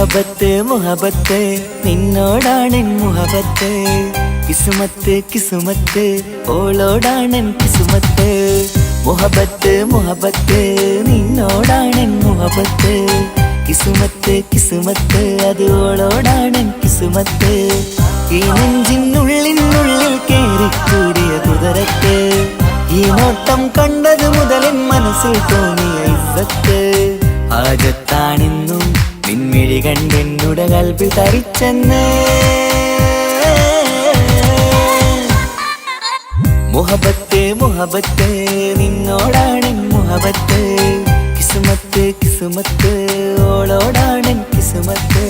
മുഹബത്ത് മുഹബത്ത് നിന്നോടാണെൻ മുഹബത്ത് കിസ്മത്ത് കിസ്മത്ത് ഓളോടാണെൻ കിസ്മത്ത് മുഹബത്ത് മുഹബത്ത് നിന്നോടാണെൻ മുഹബത്ത് കിസ്മത്ത് കിസ്മത്ത് അത് ഓളോടാണെൻ കിസ്മത്ത് ഈ നെഞ്ചിനുള്ളിനുള്ളിൽ കേറിക്കൂടിയ കുതിരത്ത് ഈ നോട്ടം കണ്ടത് മുതലൻ മനസ്സിൽ തോന്നിയ ഇസ്സത്ത് ആജത്താണിന്നും നിൻമിഴി കണ്ടെന്നുടെ കൽബിൽ തരിച്ചെന്ന് മുഹബത്ത് മുഹബത്ത് നിന്നോടാണെൻ മുഹബത്ത് കിസ്മത്ത് കിസ്മത്ത് ഓളോടാണെൻ കിസ്മത്ത്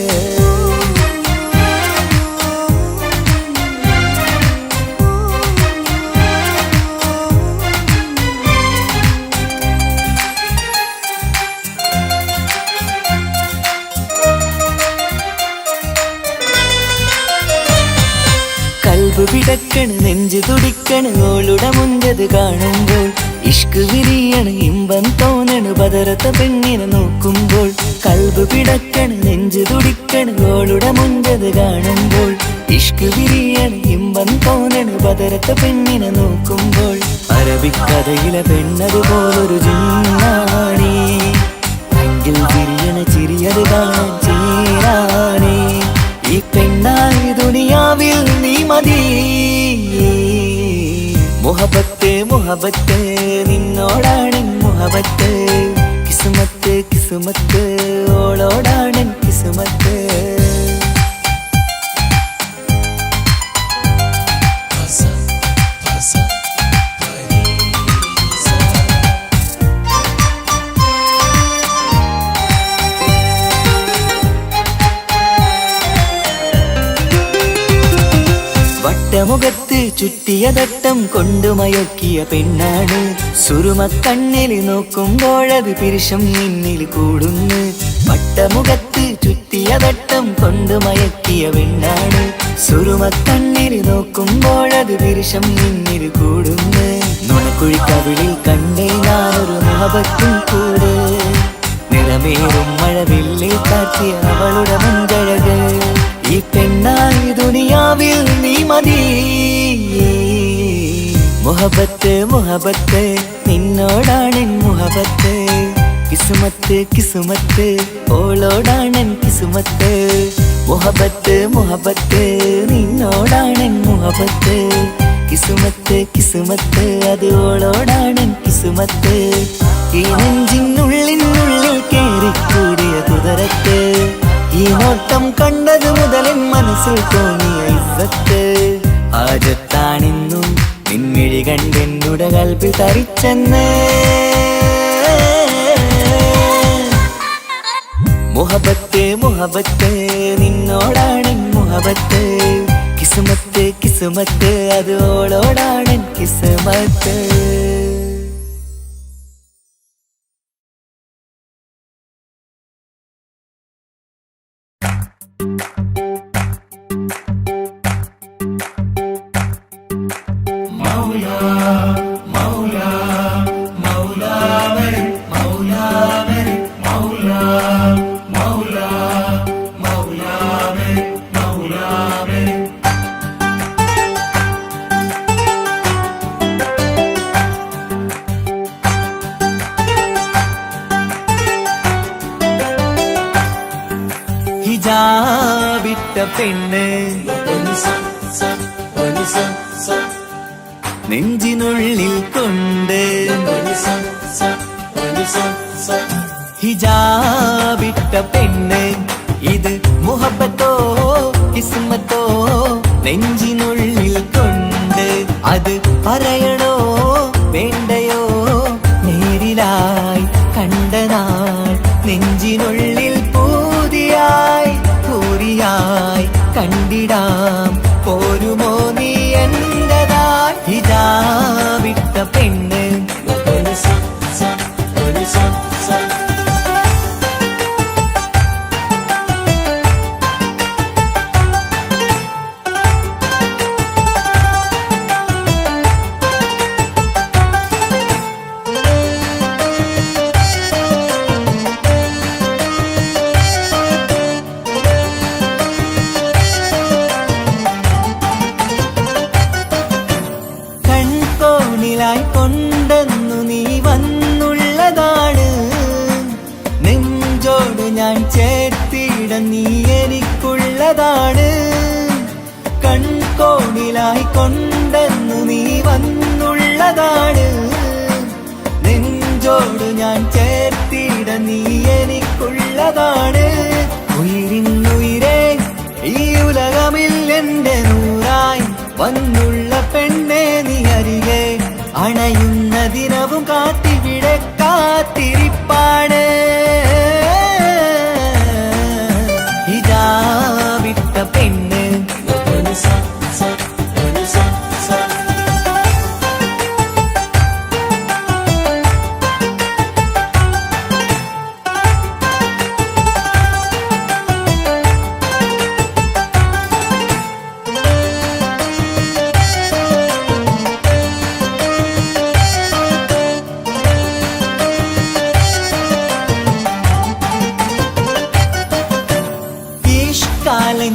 കൽബ് പിടക്കണ് നെഞ്ചു തുടിക്കണ് ഓളുടെ മുഞ്ചത് കാണുമ്പോൾ ഇഷ്ക് വിരിയണ് ഇമ്പം തോന്നണ് ബദറത്ത പെണ്ണിനെ നോക്കുമ്പോൾ കൽബ് പിടക്കണ് നെഞ്ചു തുടിക്കണ് ഓളുടെ മുഞ്ചത് കാണുമ്പോൾ ഇഷ്ക് വിരിയണ് ഇമ്പം തോന്നണ് ബദറത്ത പെണ്ണിനെ നോക്കുമ്പോൾ അറബിക്കഥയിലെ പെണ്ണതുപോലൊരു ജിന്നാണി അങ്കിൽ വിരിയണ ചിരിയത് കാണാൻ ചേരാണി ഈ പെണ്ണായി ദുനിയാവിൽ നീ മതി മുഹബത്ത് മുഹബത്ത് നിന്നോടാണെൻ മുഹബത്ത് കിസ്മത്ത് കിസ്മത്ത് ഓളോടാണെൻ കിസ്മത്ത് വട്ടമുഖത്ത് ചുറ്റിയ തട്ടം കൊണ്ടുമയക്കിയ പെണ്ണാണ് സുറുമക്കണ്ണിൽ നോക്കുമ്പോഴത് പിരിശം നിന്നിൽ കൂടുന്നു വട്ടമുഖത്ത് ചുറ്റിയ തട്ടം കൊണ്ടുമയക്കിയ പെണ്ണാണ് സുറുമക്കണ്ണിൽ നോക്കുമ്പോഴത് പിരിശം നിന്നിൽ കൂടുന്നു നുണക്കുഴിക്കവിളിൽ കണ്ടേ ഞാനൊരു മുഹബത്തും കൂടെ നിറമേറും മഴവില്ലിൽ കാറ്റിയ അവളുടെ മുൻകഴക് ഈ പെണ്ണായി ദുനിയാവിൽ നീ മതി മുഹബത്ത് മുഹബത്ത് നിന്നോടാണെൻ മുഹബത്ത് കിസ്മത്ത് കിസ്മത്ത് ഓളോടാണെൻ കിസ്മത്ത് മുഹബത്ത് മുഹബത്ത് നിന്നോടാണെൻ മുഹബത്ത് കിസ്മത്ത് കിസ്മത്ത് അത് ഓളോടാണെൻ കിസ്മത്ത് ഈ നെഞ്ചിനുള്ളിനുള്ളിൽ കേറിക്കൂടിയ കുതിരത്ത് ഈ നോട്ടം കണ്ടത് മുതലൻ മനസ്സിൽ തോന്നിയ ഇസ്സത്ത് ആജത്താണിന്നും നിൻമിഴി കണ്ടെന്നുടെ കൽബിൽ തരിച്ചെന്ന് മുഹബത്ത് മുഹബത്ത് നിന്നോടാണെൻ മുഹബത്ത് കിസ്മത്ത് കിസ്മത്ത് അത് ഓളോടാണെൻ കിസ്മത്ത് ഹിജാബിട്ട പെണ്ണ് നെഞ്ചിനുള്ളിൽ കൊണ്ട് ഹിജാബിട്ട പെണ്ണ് ഇത് മുഹബത്തോ കിസ്മത്തോ നെഞ്ചിനുള്ളിൽ കൊണ്ട് അത് പറയണോ വേണ്ടയോ നേരിലായി കണ്ട നാൾ നെഞ്ചിനുള്ളിൽ പൂതിയായി പൂരിയായി കണ്ടിടാം പോരുമോ നീ എന്റതായി ഹിജാബിട്ട പെണ്ണ് നീ എനിക്കുള്ളതാണ്. കൺകോണിലായി കൊണ്ടെന്നു നീ വന്നുള്ളതാണ്. നെഞ്ചോട് ഞാൻ ചേർത്തിട നീ എനിക്കുള്ളതാണ്. ഉയിരിന്നുയിരേ ഈ ഉലകമിൽ എന്റെ നൂറായി വന്നുള്ള പെണ്ണെ നീ അരികെ അണയുന്ന ദിനവും കാത്തിവിടെ കാത്തിരിപ്പാണ്. ഇതാ വിട്ട പെണ്ണ്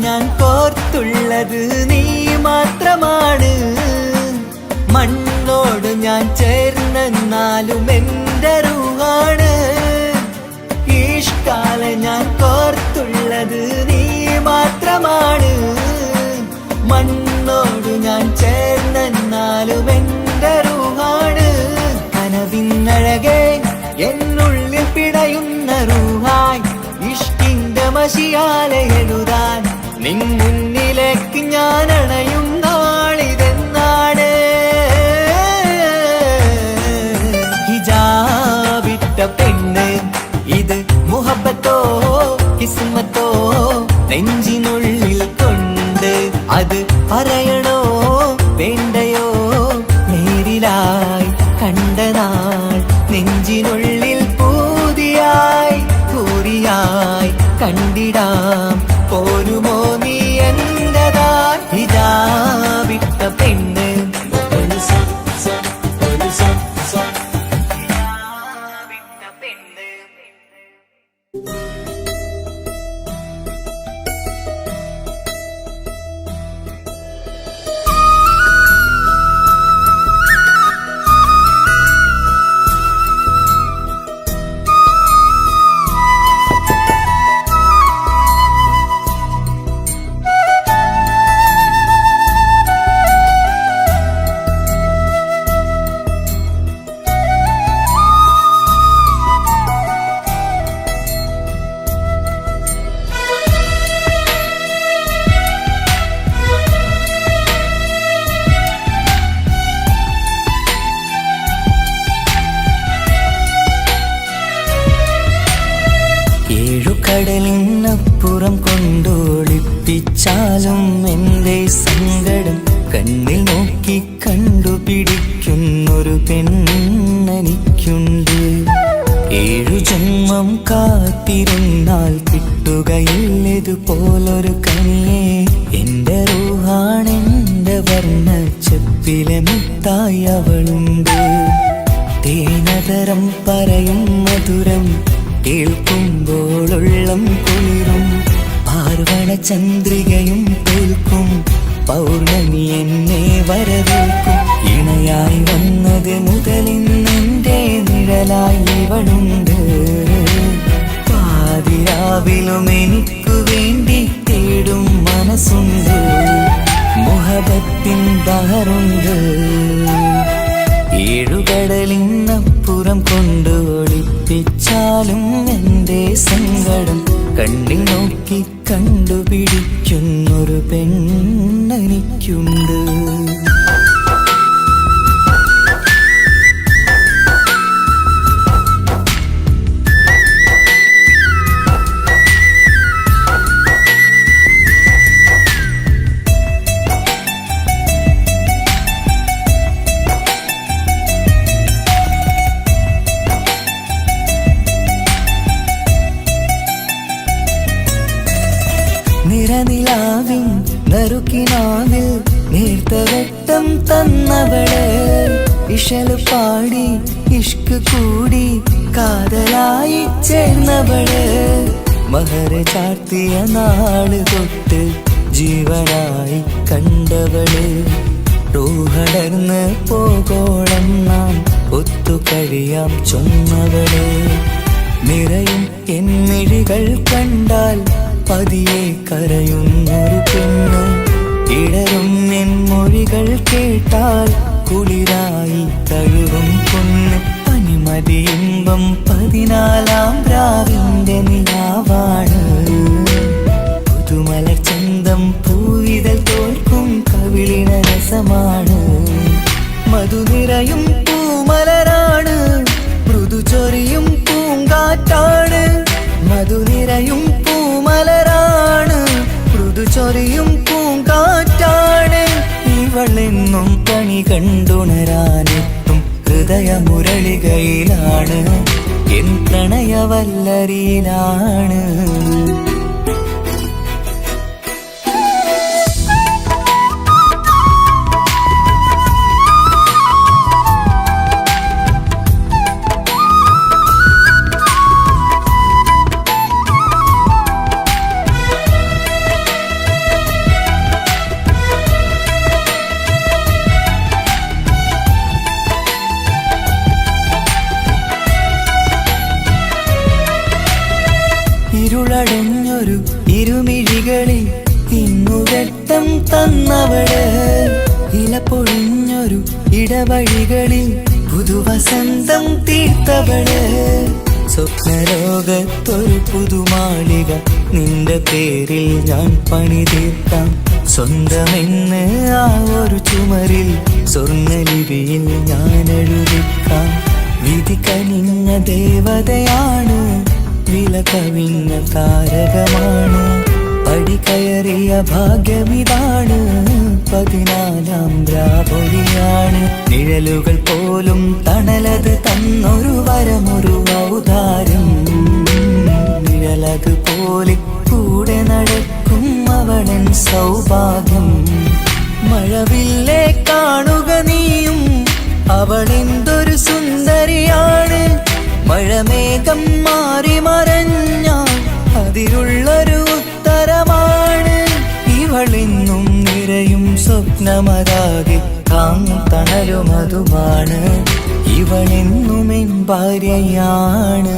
ഞാൻ കോർത്തുള്ളത് നീ മാത്രമാണ്. മണ്ണോട് ഞാൻ ചേർന്നെന്നാലും എന്റെ റൂഹാണ്. ഈഷ്കാല ഞാൻ കോർത്തുള്ളത് നീ മാത്രമാണ്. മണ്ണോട് ഞാൻ ചേർന്നെന്നാലും എന്റെ റൂഹാണ്. കനവിന്നഴകെ എന്നുള്ളിൽ പിടയുന്ന റൂഹായി ഇഷ്കിന്റെ മഷിയാലെ എഴുതാൻ നിൻ മുന്നിലേക്ക് ഞാൻ അണയും നാളിതെന്നാണ്. ഹിജാബിട്ട പെണ്ണ് ഇത് മുഹബത്തോ കിസ്മത്തോ നെഞ്ചിനുള്ളിൽ കൊണ്ട് അത് പറയണോ വേണ്ടയോ നേരിലായി കണ്ട നാൾ നെഞ്ചിനുള്ളിൽ പൂതിയായി പൂരിയായി കണ്ടിടാം പോരുമോ നീ എന്റതായി. ഇതാ വിട്ട പെണ്ണ് കടലിനപ്പുറം കൊണ്ടോളിപ്പിച്ചാലും എന്റെ സങ്കടം കണ്ണിൽ നോക്കി കണ്ടുപിടിക്കുന്നൊരു പെണ്ണെനിക്കുണ്ട്. 7 ജന്മം കാത്തിരുന്നാൽ കിട്ടുകയില്ലതുപോലൊരു കനിയെ. എന്റെ റൂഹാണെന്റെ വർണ്ണച്ചപ്പിലെ മുത്തായി അവളുണ്ട്. തേനതരം പറയും മധുരം കേൾക്കുമ്പോളുള്ളം കുളിരും. പാർവണ ചന്ദ്രികയും തോൽക്കും പൗർണമി എന്നെ വരവേൽക്കും. ഇണയായി വന്നത് മുതലിന്നെന്റെ നിഴലായി ഇവളുണ്ട്. പാതിരാവിലും എനിക്കു വേണ്ടി തേടും മനസ്സുണ്ട്. മുഹബത്തിൻ ബഹറുണ്ട്. 7 കടലിനപ്പുറം കൊണ്ട് ഒളിപ്പിച്ചാലും എന്റെ സങ്കടം കണ്ണിൽ നോക്കി കണ്ടുപിടിക്കുന്നൊരു പെണ്ണെനിക്കുണ്ട്. നിറനിലാവിൻ നറുക്കിനാവിൽ നേർത്ത വെട്ടം തന്നവള്. ഇശല് പാടി ഇഷ്ക് കൂടി കാതലായി ചേർന്നവള്. മഹർ ചാർത്തിയ നാള് തൊട്ട് ജീവനായി കണ്ടവള്. റൂഹടർന്ന് പോകോളം നാം ഒത്തു കഴിയാം ചൊന്നവള്. നിറയും എന്നിഴികൾ കണ്ടാൽ പതിയെ കരയുന്നൊരു പെണ്ണ്. ഇടറും എൻ മൊഴികൾ കേട്ടാൽ കുളിരായി തഴുകും പൊന്ന്. പനിമതി ഇമ്പം 14-ാം രാവിന്റെ നിലാവാണ്. പുതുമല ചന്തം പൂവിതൽ തോൽക്കും കവിളിന രസമാണ്. മധുനിറയും പൂമലരാണ്, മൃദു ചൊരിയും പൂങ്കാറ്റാണ്. മധുനിറയും പൂമലരാണ്, മൃദു ചൊരിയും പൂങ്കാറ്റാണ്. ഇവളെന്നും കണി കണ്ടുണരാനെത്തും ഹൃദയമുരളികയിലാണ്, എൻ പ്രണയവല്ലരിയിലാണ്. ഇരുളടഞ്ഞൊരു ഇരുമിഴികളിൽ ഇന്നു വെട്ടം തന്നവള്. ഇല പൊഴിഞ്ഞൊരു ഇടവഴികളിൽ പുതുവസന്തം തീർത്തവള്. സ്വപ്നലോകത്തൊരു പുതുമാളിക നിന്റെ പേരിൽ ഞാൻ പണി തീർക്കാം. സ്വന്തമെന്ന് ആ ഒരു ചുമരിൽ സ്വർണ്ണലിപിയിൽ ഞാൻ എഴുതിക്കാം. വിധി കനിഞ്ഞ ദേവതയാണ്, വില കവിഞ്ഞ താരകമാണ്. പടി കയറിയ ഭാഗ്യമിതാണ്, 14-ാം രാപൊലിയാണ്. നിഴലുകൾ പോലും തണലത് തന്നൊരു വരമൊരു ഔദാര്യം. നിഴലതുപോലെ കൂടെ നടക്കും അവളൻ സൗഭാഗ്യം. മഴവില്ലേ കാണുക നീയും, അവളെന്തൊരു സുന്ദരിയാണ്. മഴമേഘം മാറി മറഞ്ഞാൽ അതിലുള്ളൊരു ഉത്തരമാണ്. ഇവളെന്നും നിറയും സ്വപ്നമതാകെ താങ്ങും തണലുമതുമാണ്. ഇവളെന്നും എൻ ഭാര്യയാണ്.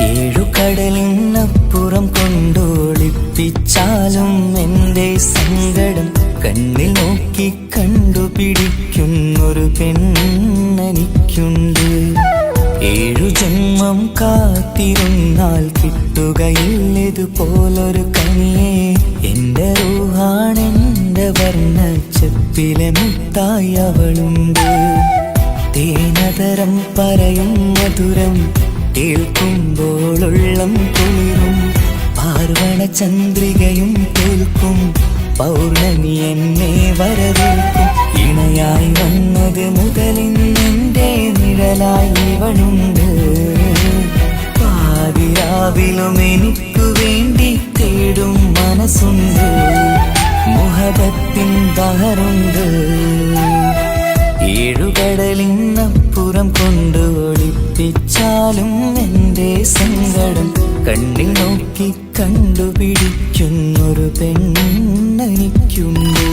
ഏഴുകടലിനപ്പുറം കൊണ്ടോളിപ്പിച്ചാലും എന്റെ സങ്കടം കണ്ണിൽ നോക്കി കണ്ടുപിടിക്കുന്നൊരു പെണ്ണെനിക്കുണ്ട്. 7 ജന്മം കാത്തിരുന്നാൽ കിട്ടുകയില്ലതുപോലൊരു കനിയെ. എന്റെ റൂഹാണെന്റെ വർണ്ണച്ചപ്പിലെ മുത്തായി അവളുണ്ട്. തേനതരം പറയും മധുരം കേൾക്കുമ്പോളുള്ളം കുളിരും. പാർവണ ചന്ദ്രികയും കേൾക്കും, പൗർണമി എന്നെ വരവേൽക്കും. ഇണയായി വന്നത് മുതലിന്നെന്റെ നിഴലായി ഇവളുണ്ട്. പാതിരാവിലും എനിക്കു വേണ്ടി തേടും മനസ്സുണ്ട്, മുഹബത്തിൻ ബഹറുണ്ട്. 7 കടലിനപ്പുറം കൊണ്ട് ഒളിപ്പിച്ചാലും എന്റെ സങ്കടം കണ്ണിൽ നോക്കി കണ്ടുപിടിക്കുന്നൊരു പെണ്ണെനിക്കുണ്ട്.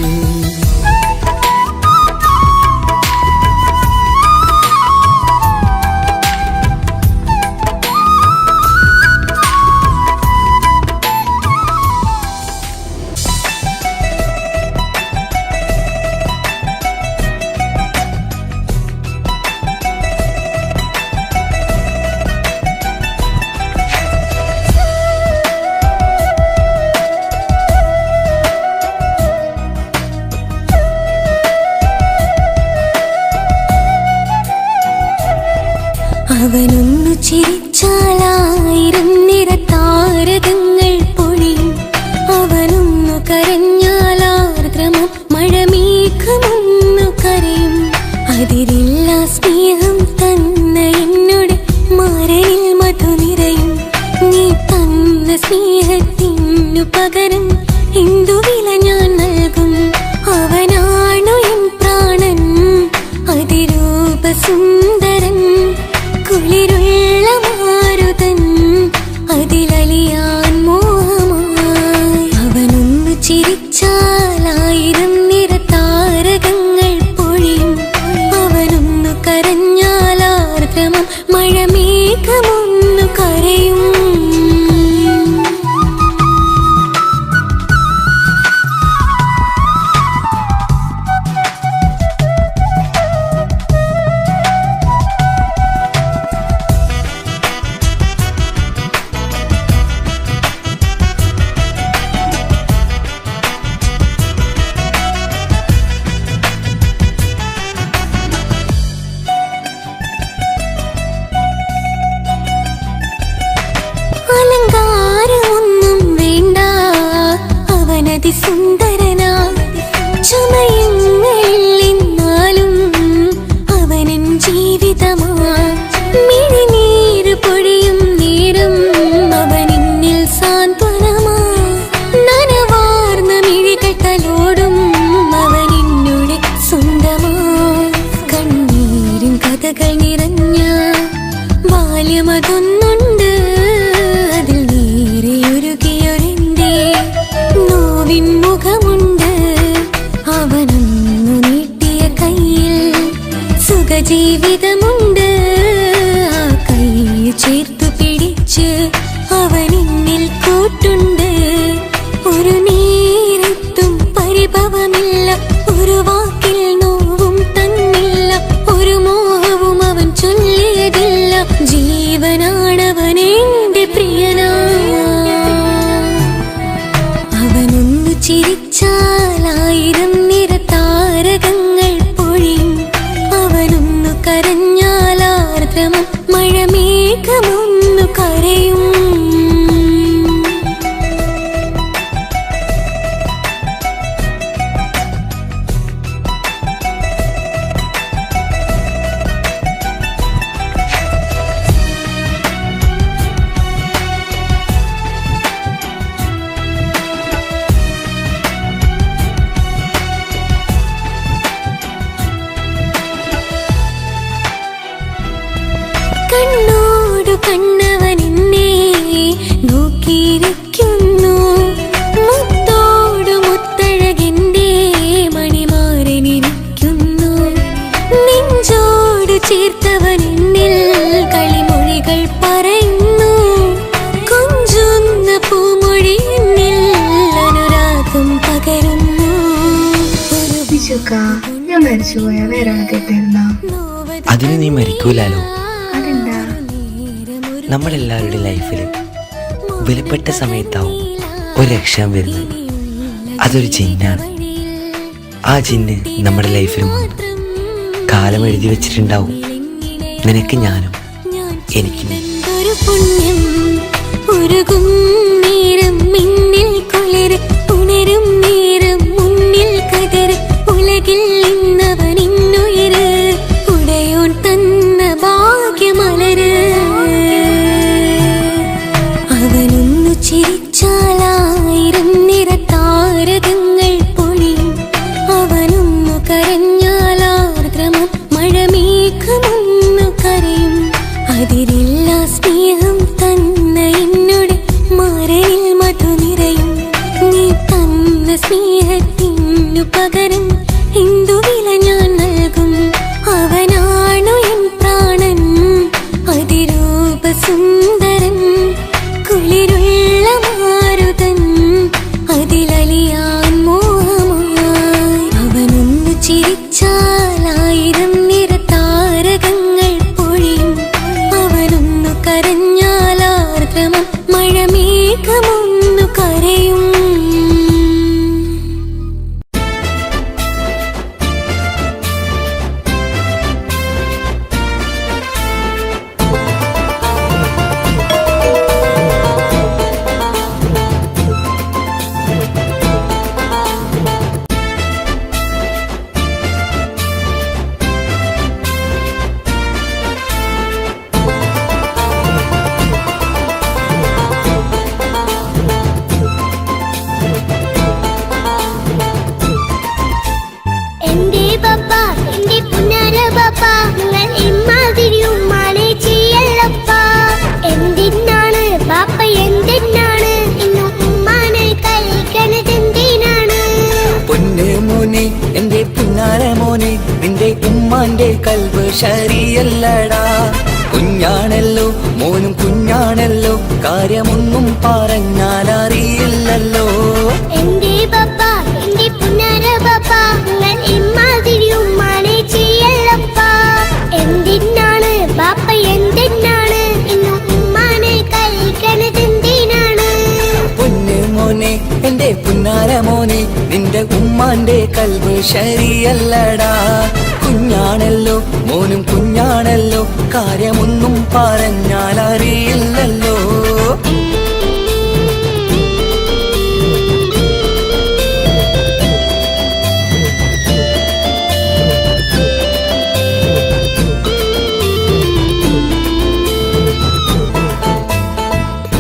അവനൊന്നു ചിരിച്ചാലായിരം നിറതാരകങ്ങൾ പൊഴിയും. അവനൊന്നു കരഞ്ഞാലാർദ്രമം മഴമേഘമൊന്നു കരയും. അതിരില്ല സ്നേഹം തന്ന എന്നോട് മാരനിൽ മധു നിറയും. നീ തന്ന സ്നേഹത്തിനു പകരം എന്തു വില ഞാൻ നൽകും. അവനാണു എൻ പ്രാണൻ, അതിരൂപസുന്ദരൻ, കുളിരുള്ള മാരുതൻ, അതിലലിയാൻ മോഹമായി. അവനൊന്നു ചിരിച്ചാലായിരം നിറതാരകങ്ങൾ പൊഴിയും. അവനൊന്നു കരഞ്ഞാലാർദ്രമം മഴമേഘമൊന്നു കരയും. അതിസുന്ദരനാ ചമയങ്ങളിൽ എന്നാലും അവനൻ ജീവിതമാ മിഴിനീര് പൊഴിയും നേരം അവനിന്നിൽ സാന്ത്വനമാ നനവാർന്ന മിഴികൾ തലോടും അവനിന്നുടെ സ്വന്തമാ കണ്ണീരും കഥകൾ നിറഞ്ഞ ബാല്യമതൊന്നുണ്ട് അതിൽ നീരെയൊരുകിയൊരെന്റെ നോവിൻ മുഖമുണ്ട് അവനൊന്നു നീട്ടിയ കയ്യിൽ സുഖജീവിതമുണ്ട് ആ കൈ ചേർത്തു പിടിച്ച് അവനിന്നിൽ കൂട്ടുണ്ട് ഒരു നേരത്തും പരിഭവമില്ല ഒരു വാക്കിൽ നോവും തന്നില്ല ഒരു മോഹവും അവൻ ചൊല്ലിയതില്ല ജീവനാണവനെന്റെ പ്രിയനാ അവനൊന്നു ചിരിച്ചാലായിരം നിറതാരകങ്ങൾ പൊഴിയും അവനൊന്നു കരഞ്ഞാലാർദ്രമം മഴമേഘമൊന്നു കരയും കണ്ണോടു കണ്ണവനെന്നെ നോക്കിയിരിക്കുന്നു മുത്തോടു മുത്തഴകിന്റെ മണിമാരനിരിക്കുന്നു നെഞ്ചോടു ചേർത്തവനെന്നിൽ കളിമൊഴികൾ പറയുന്നു കൊഞ്ചുന്ന പൂമൊഴി എന്നിൽ അനുരാഗം പകരുന്നു ഞാൻ മരിച്ചുപോയ വേറെ കേട്ടിരുന്ന അതിന് നീ മരിക്കൂലാലോ. അതെന്താ? നമ്മളെല്ലാവരുടെ ലൈഫിൽ വിലപ്പെട്ട സമയത്താവും ഒരു രക്ഷാൻ വരുന്നത്. അതൊരു ജിന്നാണ്. ആ ജിന്ന് നമ്മുടെ ലൈഫിലും വന്നു കാലം എഴുതി വെച്ചിട്ടുണ്ടാവും. നിനക്ക് ഞാനും എനിക്ക് നീ. ഒരു പുണ്യം ഉരുകും നേരം മിന്നിൽ കുളിര് ഉണരും നേരം മുന്നിൽ കതിര് ഉലകിൽ ഇന്നവനിന്നുയിര് ഉടയോൻ തന്ന ഭാഗ്യമലര് അവനൊന്നു ചിരിച്ചാലായിരം നിറതാരകങ്ങൾ പൊഴിയും അവനൊന്നു കരഞ്ഞാലാർദ്രമം മഴമേഘമൊന്നു കരയും അതിരില്ല സ്നേഹം തന്ന എന്നോട് മാരനിൽ മധു നിറയും നീ തന്ന സ്നേഹത്തിനു പകരം എന്തു വില ഞാൻ നൽകും അവനാണു എൻ പ്രാണൻ അതിരൂപ സുന്ദരൻ കുളിരുള്ള മാരുതൻ അതിലലിയാൻ മോഹമായി അവനൊന്നു ചിരിച്ചാലായിരം നിറതാരകങ്ങൾ പൊഴിയും അവനൊന്നു കരഞ്ഞാലാർദ്രമം മഴമേഘമൊന്നു കരയും എന്റെ പപ്പ എന്റെ പുന്നാര പപ്പ നിങ്ങൾ ഇമ്മാതിരി ഉമ്മാനെ ചെയ്യല്ലപ്പ എന്തിനാണ് പാപ്പ എന്തിനാണ് ഇന്നും ഉമ്മാനെ കഴിക്കണത് എന്തിനാണ് പൊന്നെ മോനെ എന്റെ പിന്നാര മോനെ നിന്റെ ഉമ്മാന്റെ കൽബ് ശരിയല്ലടാ. കുഞ്ഞാണല്ലോ മോനും കുഞ്ഞാണല്ലോ കാര്യമൊന്നും പറഞ്ഞാൽ അറിയില്ലല്ലോ. എന്റെ പപ്പ എന്റെ പുന്നാര പപ്പ നിങ്ങൾ ഇമ്മാതിരി ഉമ്മാനെ ചെയ്യല്ലപ്പ എന്തിനാണ് പാപ്പ എന്തിനാണ് ഇന്നും ഉമ്മാനെ കഴിക്കണത് എന്തിനാണ് പൊന്നെ മോനെ എന്റെ പിന്നാര മോനെ നിന്റെ ഉമ്മാന്റെ കൽബ് ശരിയല്ലടാ. കുഞ്ഞാണല്ലോ മോനും കുഞ്ഞാണല്ലോ കാര്യമൊന്നും പറഞ്ഞാൽ അറിയില്ലല്ലോ.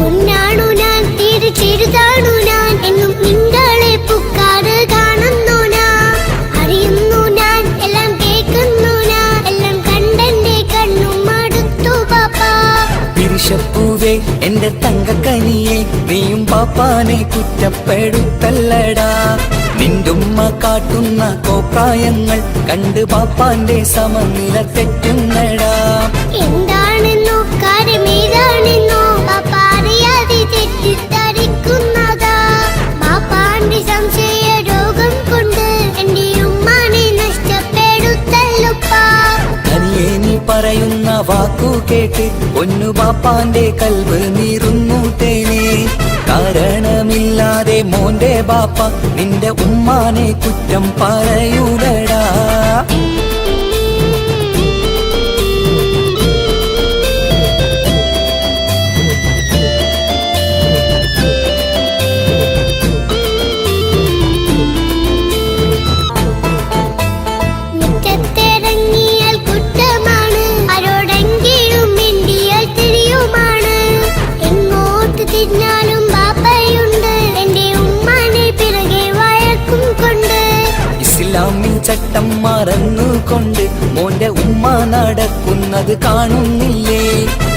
പൊന്നാണു ഞാൻ തീരെ ചെറുതാണു ഞാൻ എന്നും നിങ്ങളെ പുക്കാറ് കാണുന്നു ഞാൻ അറിയുന്നു ഞാൻ എല്ലാം കേൾക്കുന്നു ഞാൻ എല്ലാം കണ്ടെന്റെ കണ്ണും മടുത്തു പാപ്പാ പിരിശപ്പൂവേ എന്റെ തങ്കക്കനിയെ നീയും പാപ്പാനെ കുറ്റപ്പെടുത്തല്ലടാ നിന്റുമ്മ കാട്ടുന്ന കോപ്രായങ്ങൾ കണ്ട് പാപ്പാന്റെ സമനില തെറ്റുന്നടാ എന്താണെന്നോ കാര്യമേതാണെന്നോ പാപ്പ അറിയാതെ തെറ്റിദ്ധരിക്കുന്നതാ പാപ്പാന്റെ സംശയ രോഗം കൊണ്ട് എന്റെ ഉമ്മാനെ നഷ്ടപ്പെടുത്തല്ലുപ്പാ കനിയെ നീ പറയുന്ന വാക്കു കേട്ട് പൊന്നു പാപ്പാന്റെ കൽവ് നീറുന്നു തേനെ കാരണമില്ലാതെ മോന്റെ ബാപ്പ നിന്റെ ഉമ്മാനെ കുറ്റം പറയൂലടാ മുറ്റത്തിറങ്ങിയാൽ കുറ്റമാണ് ആരോടെങ്കിലും മിണ്ടിയാൽ തിരിയുമാണ് എങ്ങോട്ട് തിരിഞ്ഞാലും ബാപ്പയുണ്ട് എന്റെ ഉമ്മാനെ പിറകെ വഴക്കും കൊണ്ട് ഇസ്ലാമിൻ ചട്ടം മറന്നുകൊണ്ട് മോന്റെ ഉമ്മ നടക്കുന്നത് കാണുന്നില്ലേ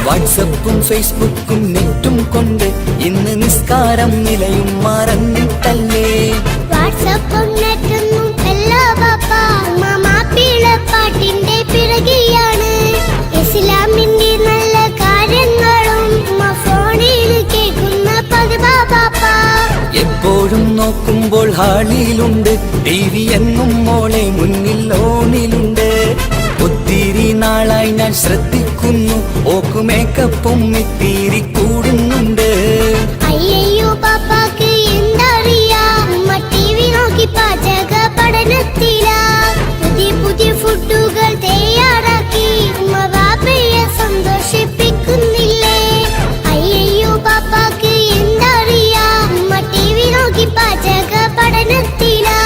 വാട്സപ്പും ഫേസ്ബുക്കും നെറ്റും കൊണ്ട് ഇന്ന് നിസ്കാരം നിലയും മറന്നിട്ടല്ലേ വാട്സപ്പും നെറ്റൊന്നും അല്ല ബാപ്പ ഉമ്മ മാപ്പിളപ്പാട്ടിന്റെ പിറകെയാണ് ഇസ്ലാമിന്റെ നല്ല കാര്യങ്ങളും ഉമ്മ ഫോണിൽ കേൾക്കുന്ന പതിവാ ബാപ്പ എപ്പോഴും നോക്കുമ്പോൾ ഹാളിയിലുണ്ട് TV എന്നും മോളെ മുന്നിൽ ഓണിലുണ്ട് ഒത്തിരി നാളായി ഞാൻ ശ്രദ്ധിക്കുന്നു ഓക്കു മേക്കപ്പും ഇത്തിരി കൂടുന്നുണ്ട് അയ്യോ പാപ്പാക്ക് എന്തറിയാ ഉമ്മ TV നോക്കി പാചക പഠനത്തിലാ പുതിയ പുതിയ ഫുഡുകൾ തയ്യാറാക്കി ഉമ്മ ബാപ്പയെ സന്തോഷിപ്പിക്കുന്നില്ലേ അയ്യോ പാപ്പാക്ക് എന്തറിയാ ഉമ്മ TV നോക്കി പാചക പഠനത്തിലാ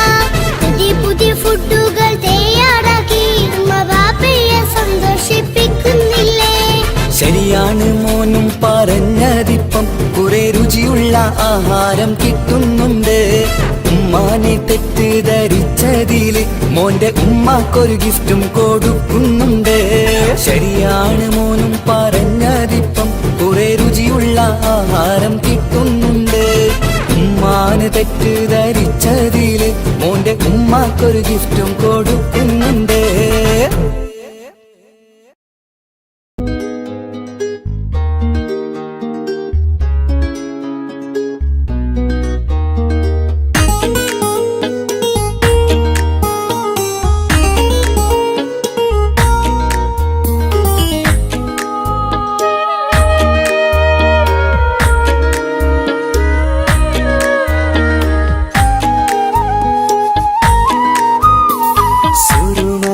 പുതിയ പുതിയ ഫുഡുകൾ തയ്യാറാക്കി ഉമ്മ ബാപ്പയെ സന്തോഷിപ്പിക്കുന്നില്ലേ ശരിയാണ് മോനും പറഞ്ഞതിപ്പം കുറെ രുചിയുള്ള ആഹാരം കിട്ടുന്നുണ്ട് ഉമ്മാനെ തെറ്റിദ്ധരിച്ചതില് മോന്റെ ഉമ്മാക്കൊരു ഗിഫ്റ്റും കൊടുക്കുന്നുണ്ട് ശരിയാണ് മോനും പറഞ്ഞതിപ്പം കുറെ രുചിയുള്ള ആഹാരം കിട്ടുന്നുണ്ട് ഉമ്മാന് തെറ്റിദ്ധരിച്ചതില് മോന്റെ ഉമ്മാക്കൊരു ഗിഫ്റ്റും കൊടുക്കുന്നുണ്ട് സുറുമ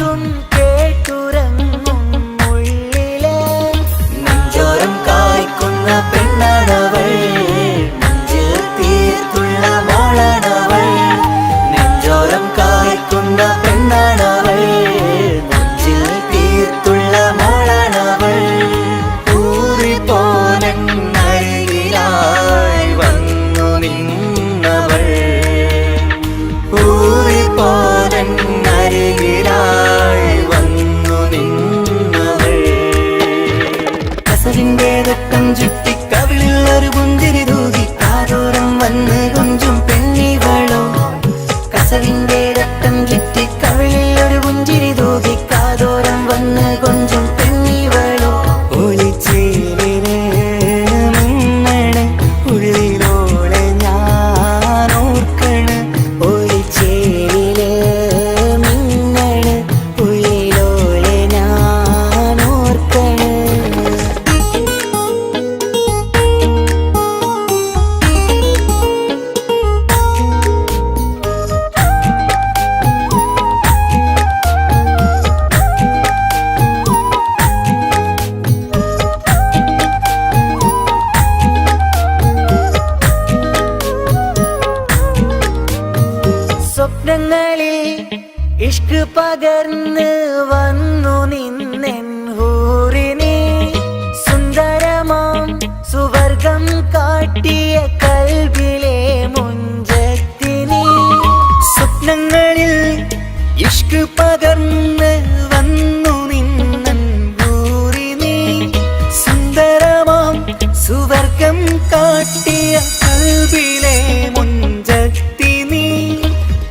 പാട്ടും കേട്ടുറങ്ങും ഉള്ളിലെ നെഞ്ചോരം കായ്ക്കുന്ന പെണ്ണാണവൾ, നെഞ്ചിൽ തീർത്തുള്ള മോളാണവൾ. നെഞ്ചോരം കായ്ക്കുന്ന പെണ്ണാണവൾ, നെഞ്ചിൽ തീർത്തുള്ള മോളാണവൾ. ൂറിപ്പോനരികിലായി വന്നു നിന്നവൾ, ൂറിപ്പോനരികിലായി വന്നു നിന്നവൾ. കസവിന്റെ രക്തം ചുറ്റി കവിളിൽ ഒരു പുഞ്ചിരി തൂകി കാതോരം വന്ന് കൊഞ്ചും പെണ്ണിവളോ. കസവിന്റെ രക്തം ചുറ്റി കവിളിൽ ഒരു പുഞ്ചിരി തൂകി കാതോരം വന്ന് കൊഞ്ചും പെണ്ണിവളോ. ഒളിച്ചേലിനെ മിന്നണ് ഉള്ളിലോളെ ഞാൻ ഓർക്കണ്, ഒളിച്ചേലിലെ മിന്നണ് ഉള്ളിലോളെ ഞാൻ ഓർക്കണ്. സ്വപ്നങ്ങളിൽ ഇഷ്ക് പകർന്ന് വന്നു നിന്നെൻ ഹൂറിനെ, സുന്ദരമാം സുവർഗം കാട്ടിയ കൽബിലെ മുഞ്ചത്തിനെ. സ്വപ്നങ്ങളിൽ ഇഷ്ക് പകർന്ന് വന്നു നിന്നെൻ ഹൂറിനെ, സുന്ദരമാം സുവർഗം കാട്ടിയ കൽബിലെ മുഞ്ചത്തിനെ.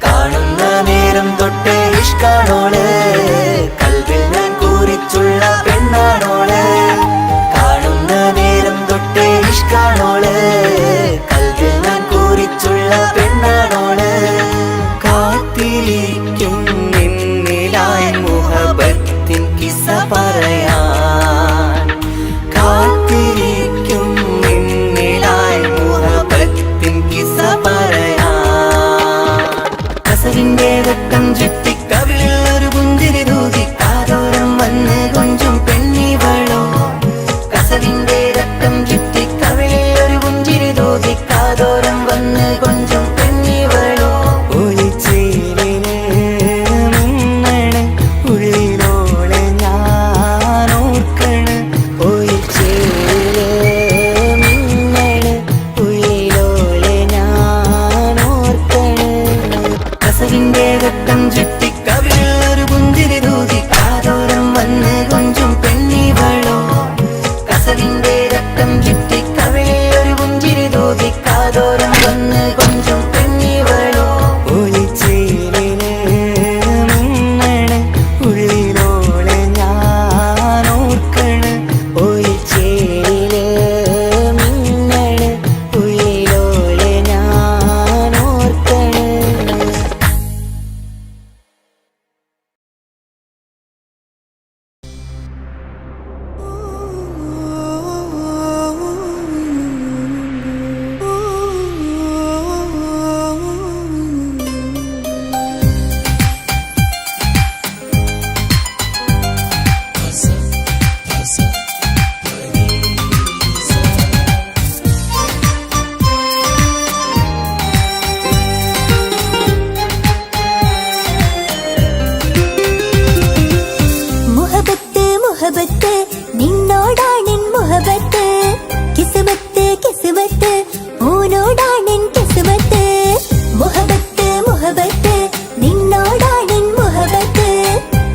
കാണുന്ന നേരം തൊട്ട് ഇഷ്കാണോള്, കൽവിൽ ഞാൻ കൂറിച്ചുള്ള പെണ്ണാണോള്. കാണുന്ന നേരം തൊട്ട് ഇഷ്കാണോള്, കൽവിൽ ഞാൻ കൂറിച്ചുള്ള പെണ്ണാണോള്. കാത്തിരിക്കും നിന്നിലായി മുഹബത്തിൻ കിസ്സ പറയാൻ, കാത്തിരിക്കും നിന്നിലായി മുഹബത്തിൻ കിസ്സ പറയാൻ. കസവിന്റെ രക്തം ചുറ്റി കവിളിൽ ഒരു പുഞ്ചിരി തൂകി കാതോരം വന്ന് കൊഞ്ചും പെണ്ണിവളോ. കസവിന്റെ രക്തം ചുറ്റി കവിളിൽ ഒരു പുഞ്ചിരി തൂകി കാതോരം വന്ന് കൊഞ്ചും പെണ്ണിവളോ. ഒളിച്ചേലിനെ മിന്നണ് ഉള്ളിലോളെ ഞാൻ ഓർക്കണ്, ഒളിച്ചേലിലെ മിന്നണ് ഉള്ളിലോളെ ഞാൻ ഓർക്കണ്. കസവിന്റെ രക്തം ചുറ്റി കവിളിൽ ഒരു പുഞ്ചിരി തൂകി കാതോരം വന്ന് കൊഞ്ചും പെണ്ണിവളോ. കസവിന്റെ രക്തം ചുറ്റി കവിളിൽ ഒരു പുഞ്ചിരി തൂകി കാതോരം വന്ന് കൊഞ്ചും പെണ്ണിവളോ. ഒളിച്ചേലിനെ മിന്നണ് ഉള്ളിലോളെ ഞാൻ ഓർക്കണ്, ഒളിച്ചേലിലെ മിന്നണ് ഉള്ളിലോളെ ഞാൻ ഓർക്കണ്. മുഹബത്ത് മുഹബത്ത് നിന്നോടാണെൻ മുഹബത്ത്, കിസ്മത്ത് കിസ്മത്ത് ഓനോടാണെൻ കിസ്മത്ത്. മുഹബത്ത് മുഹബത്ത് നിന്നോടാണെൻ മുഹബത്ത്,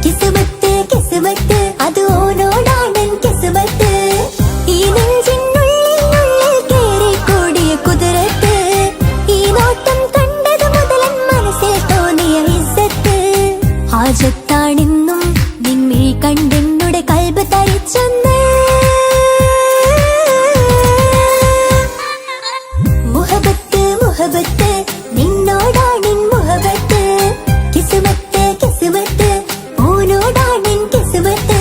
കിസ്മത്ത് കിസ്മത്ത് അത് ഓനോടാണെൻ കിസ്മത്ത്. ഈ നെഞ്ചിനുള്ളിൽ കേറിക്കൂടിയ കുതിരത്ത്, ഈ നോട്ടം കണ്ടത് മുതലൻ മനസ്സിൽ തോന്നിയ ഇസ്സത്ത്. ഹാജത്താണെന്നും നിന്മേ കണ്ടെന്നുടെ കൽബ് തരിച്ചെന്ന്. മുഹബത്ത് മുഹബത്ത് നിന്നോടാണെൻ മുഹബത്ത്, കിസ്മത്ത് കിസ്മത്ത് ഓനോടാണെൻ കിസ്മത്ത്.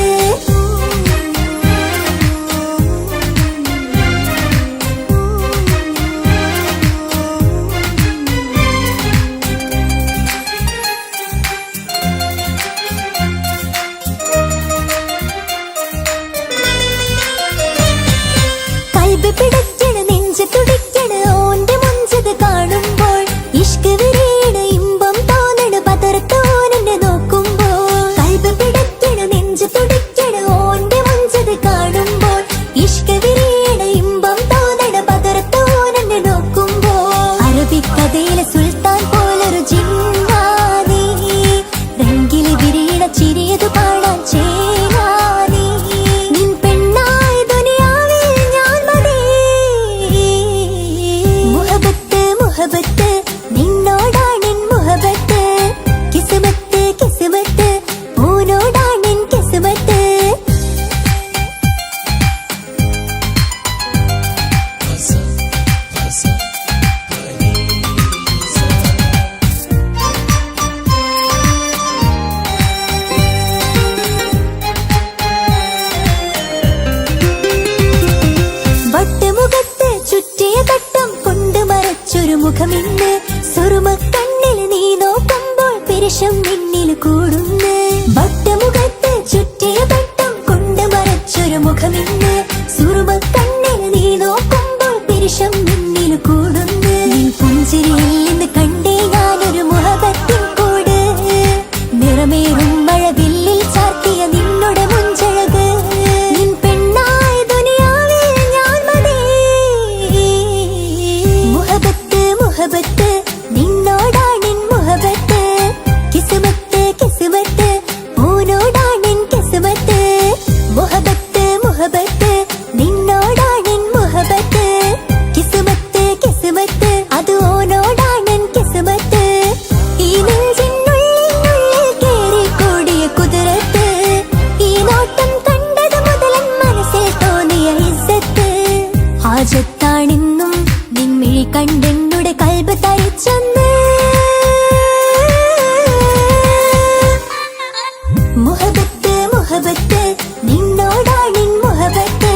മുഹബത്ത് മുഹബത്ത് നിന്നോടാണെൻ മുഹബത്ത്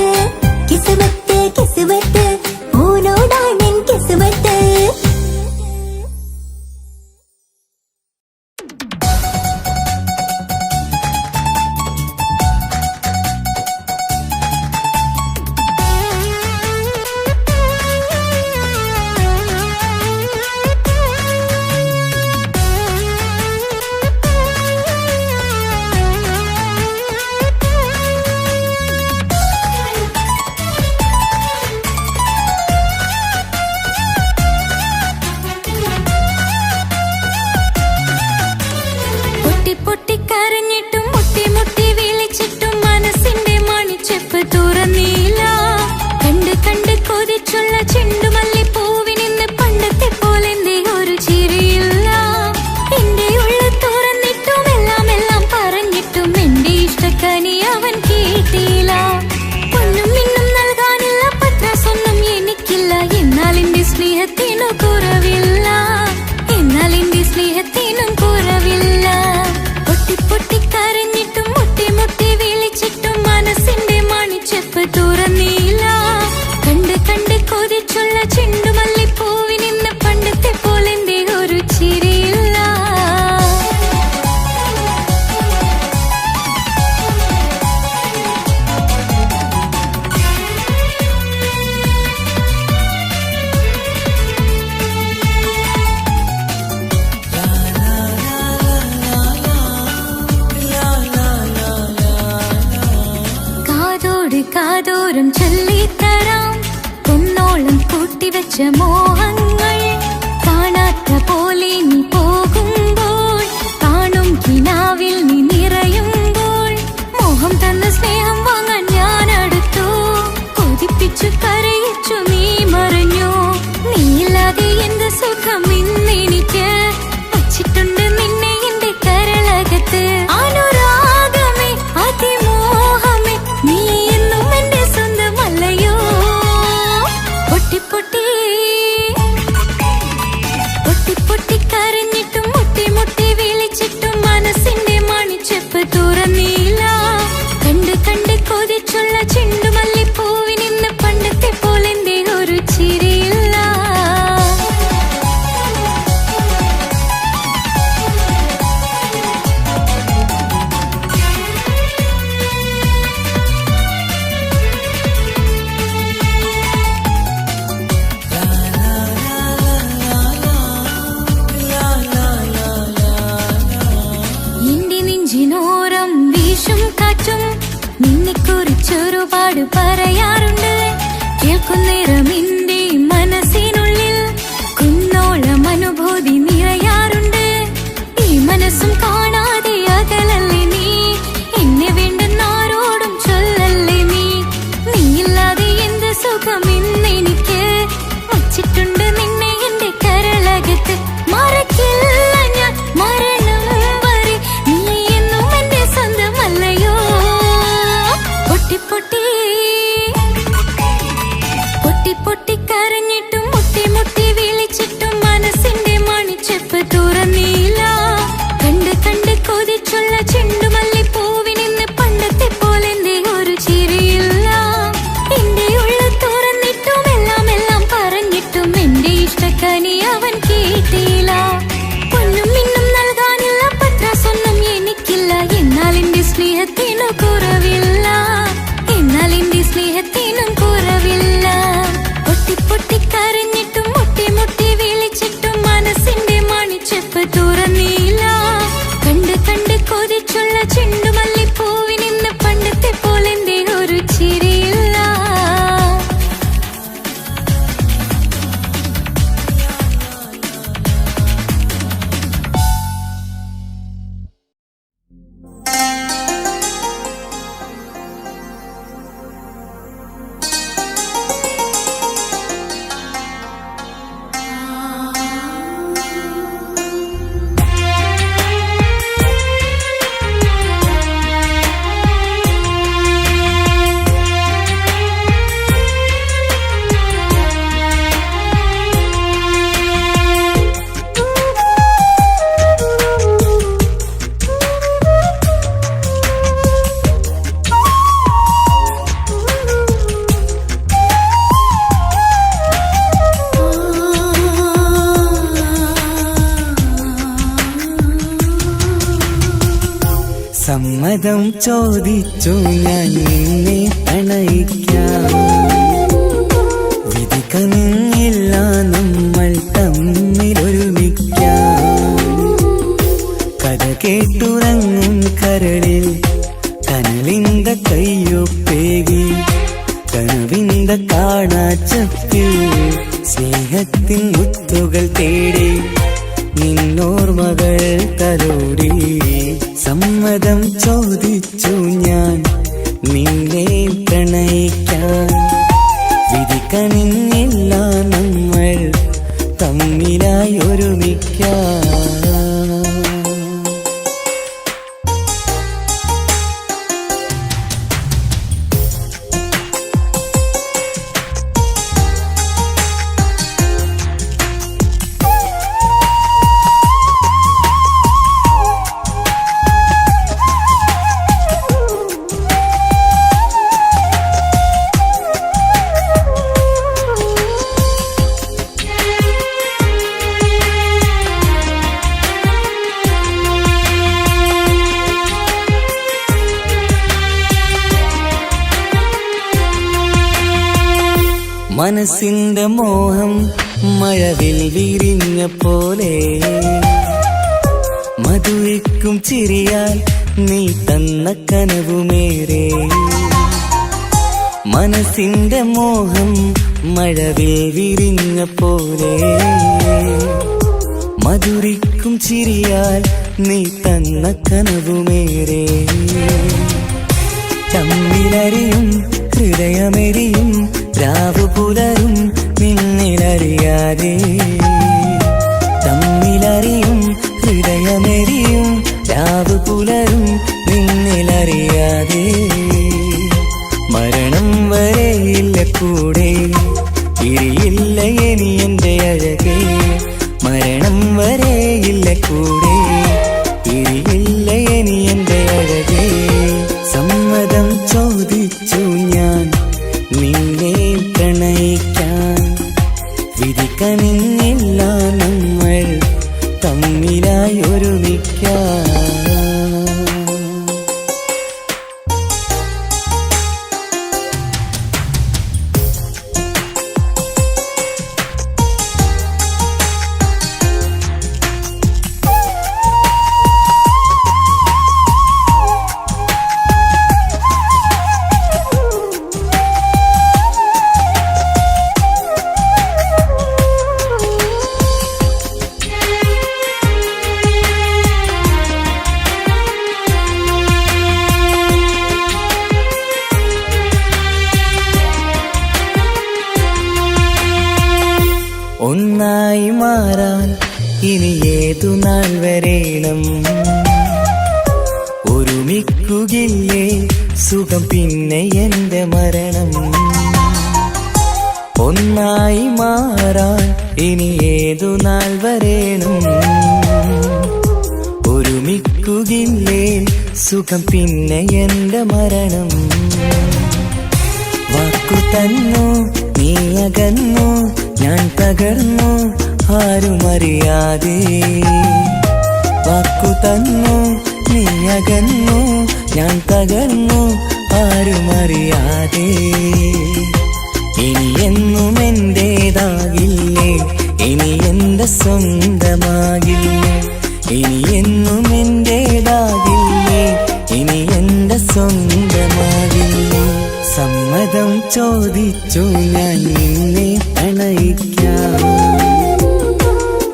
കിസ്മത്ത് കിസ്മത്ത് പൂനോടാണെൻ കിസ്മത്ത് കാതോരം ചൊല്ലിത്തരാം പൊന്നോളം കൂട്ടിവെച്ച മോഹങ്ങൾ കാണാത്ത പോലെ നീ പോകുമ്പോൾ കാണും കിനാവിൽ നീ നിറയുമ്പോൾ മോഹം തന്ന സ്നേഹം വാങ്ങാൻ ഞാൻ അടുത്തു കൊതിപ്പിച്ചു കരയിച്ചു നീ മറഞ്ഞു നീയില്ലാതെ എന്ത് സുഖം ഇന്നെനിക്ക് വച്ചിട്ടുണ്ട് നിന്നെ എന്റെ കരളകത്ത് അനുരാഗമേ അതിമോഹമേ നീ എന്നും എന്റെ സ്വന്തമല്ലയോ പൊട്ടി പൊട്ടി പൊട്ടി പൊട്ടി കരഞ്ഞിട്ടും മുട്ടി മുട്ടി വിളിച്ചിട്ടും മനസ്സിന്റെ മണിച്ചെപ്പ് തുറന്നില്ല കണ്ട് കണ്ട് കൊതിച്ചുള്ള ചെണ്ടുമല്ലിപ്പൂവിനിന്ന് പണ്ടത്തെ പോലെന്തേ ഒരു ചിരിയില്ല എന്റെ നെഞ്ചിനോരം വീശും കാറ്റും നിന്നെക്കുറിച്ചൊരുപാട് പറയാറുണ്ട് കേൾക്കുന്നേരം എന്റെ മനസ്സിനുള്ളിൽ കുന്നോളം അനുഭൂതി നിറയാറുണ്ട് ഈ മനസ്സും കാണാതെ അകലല്ലേ നീ എന്നെ വേണ്ടെന്നാരോടും ചൊല്ലല്ലേ നീ നീയില്ലാതെ എന്ത് സുഖം ഇന്നെനിക്ക് വച്ചിട്ടുണ്ട് നിന്നെ എന്റെ കരളകത്ത് മറക്കില്ല ഞാൻ മരണം വരെ നീ എന്നും എന്റെ സ്വന്തമല്ലയോ പൊട്ടി പൊട്ടി പൊട്ടി പൊട്ടി സമ്മതം ചോദിച്ചു ഞാൻ നിന്നെ പ്രണയിക്കാം. വിധി കനിഞ്ഞില്ല നമ്മൾ തമ്മിലൊരുമിക്കാം. കഥ കേട്ടുറങ്ങും കരളിൽ കനലിന്ത കയ്യൊപ്പേകി കനവിന്ത കാണാച്ചപ്പിൽ സ്നേഹത്തിൻ മുത്തുകൾ തേടി നിന്നോർമകൾ തലോടി. സമ്മതം ചോദിച്ചു ഞാൻ നിന്നെ പ്രണയിക്കാൻ. വിധി കനിഞ്ഞില്ല നമ്മൾ തമ്മിലായി ഒരുമിക്കാം. മനസ്സിന്റെ മോഹം മഴവിൽ വിരിഞ്ഞ പോലെ മധുരിക്കും ചിരിയാൽ നീ തന്ന കനവുമേറെ. മനസ്സിന്റെ മോഹം മഴവിൽ വിരിഞ്ഞ പോലെ മധുരിക്കും ചിരിയാൽ നീ തന്ന കനവുമേറെ. തമ്മിലറിയും ഹൃദയമെരിയും രാവു പുലരും നിന്നിലറിയാതെ. തമ്മിലറിയും ഹൃദയമെരിയും രാവു പുലരും നിന്നിലറിയാതെ. മരണം വരെയില്ല കൂടെ ഇരിയില്ല ഇനി എന്റെ അഴകേ. മരണം വരെയില്ല കൂടെ ഇരിയില്ല ഇനി എന്റെ അഴകേ. സമ്മതം ചോദിച്ചു ഞാൻ നിന്നെ പ്രണയിക്കാൻ. വിധി കനിഞ്ഞില്ല നമ്മൾ തമ്മിലായി ഒരുമിക്കാം. ഒന്നായി മാറാൻ ഇനി ഏതു നാൾ വരേണം. ഒരുമിക്കുകയില്ലേ സുഖം പിന്നെ എന്റെ മരണം. ഒന്നായി മാറാൻ ഇനി ഏതു നാൾ വരേണം. ഒരുമിക്കുകയില്ലേ സുഖം പിന്നെ എന്റെ മരണം. വാക്കു തന്നു നീ അകന്നു ഞാൻ തകർന്നു ആരുമറിയാതെ. വാക്കു തന്നു നീ അകന്നു ഞാൻ തകർന്നു ആരുമറിയാതെ. ഇനി എന്നും എന്റേതാകില്ലേ ഇനി എന്റെ സ്വന്തമാകില്ലേ. ഇനി എന്നും എന്റേതാകില്ലേ ഇനി എന്റെ സ്വന്തമാകില്ലേ. സമ്മതം ചോദിച്ചു ഞാൻ നിന്നെ പ്രണയിക്കാം.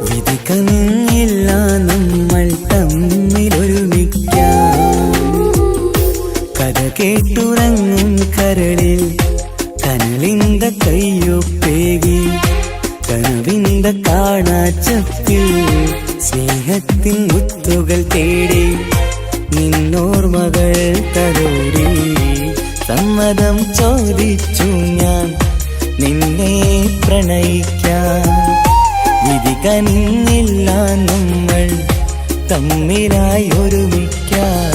വിധി കനിഞ്ഞില്ല നമ്മൾ തമ്മിലൊരുമിക്കാം. കഥ കേട്ടുറങ്ങും കരളിൽ കനലിന്ത കയ്യൊപ്പേകി കനവിന്ത കാണാച്ചപ്പിൽ സ്നേഹത്തിൻ മുത്തുകൾ തേടി നിന്നോർമകൾ തലോടി. സമ്മതം ചോദിച്ചു ഞാൻ നിന്നെ പ്രണയിക്കാൻ. വിധി കനിഞ്ഞില്ല നമ്മൾ തമ്മിലായി ഒരുമിക്കാം.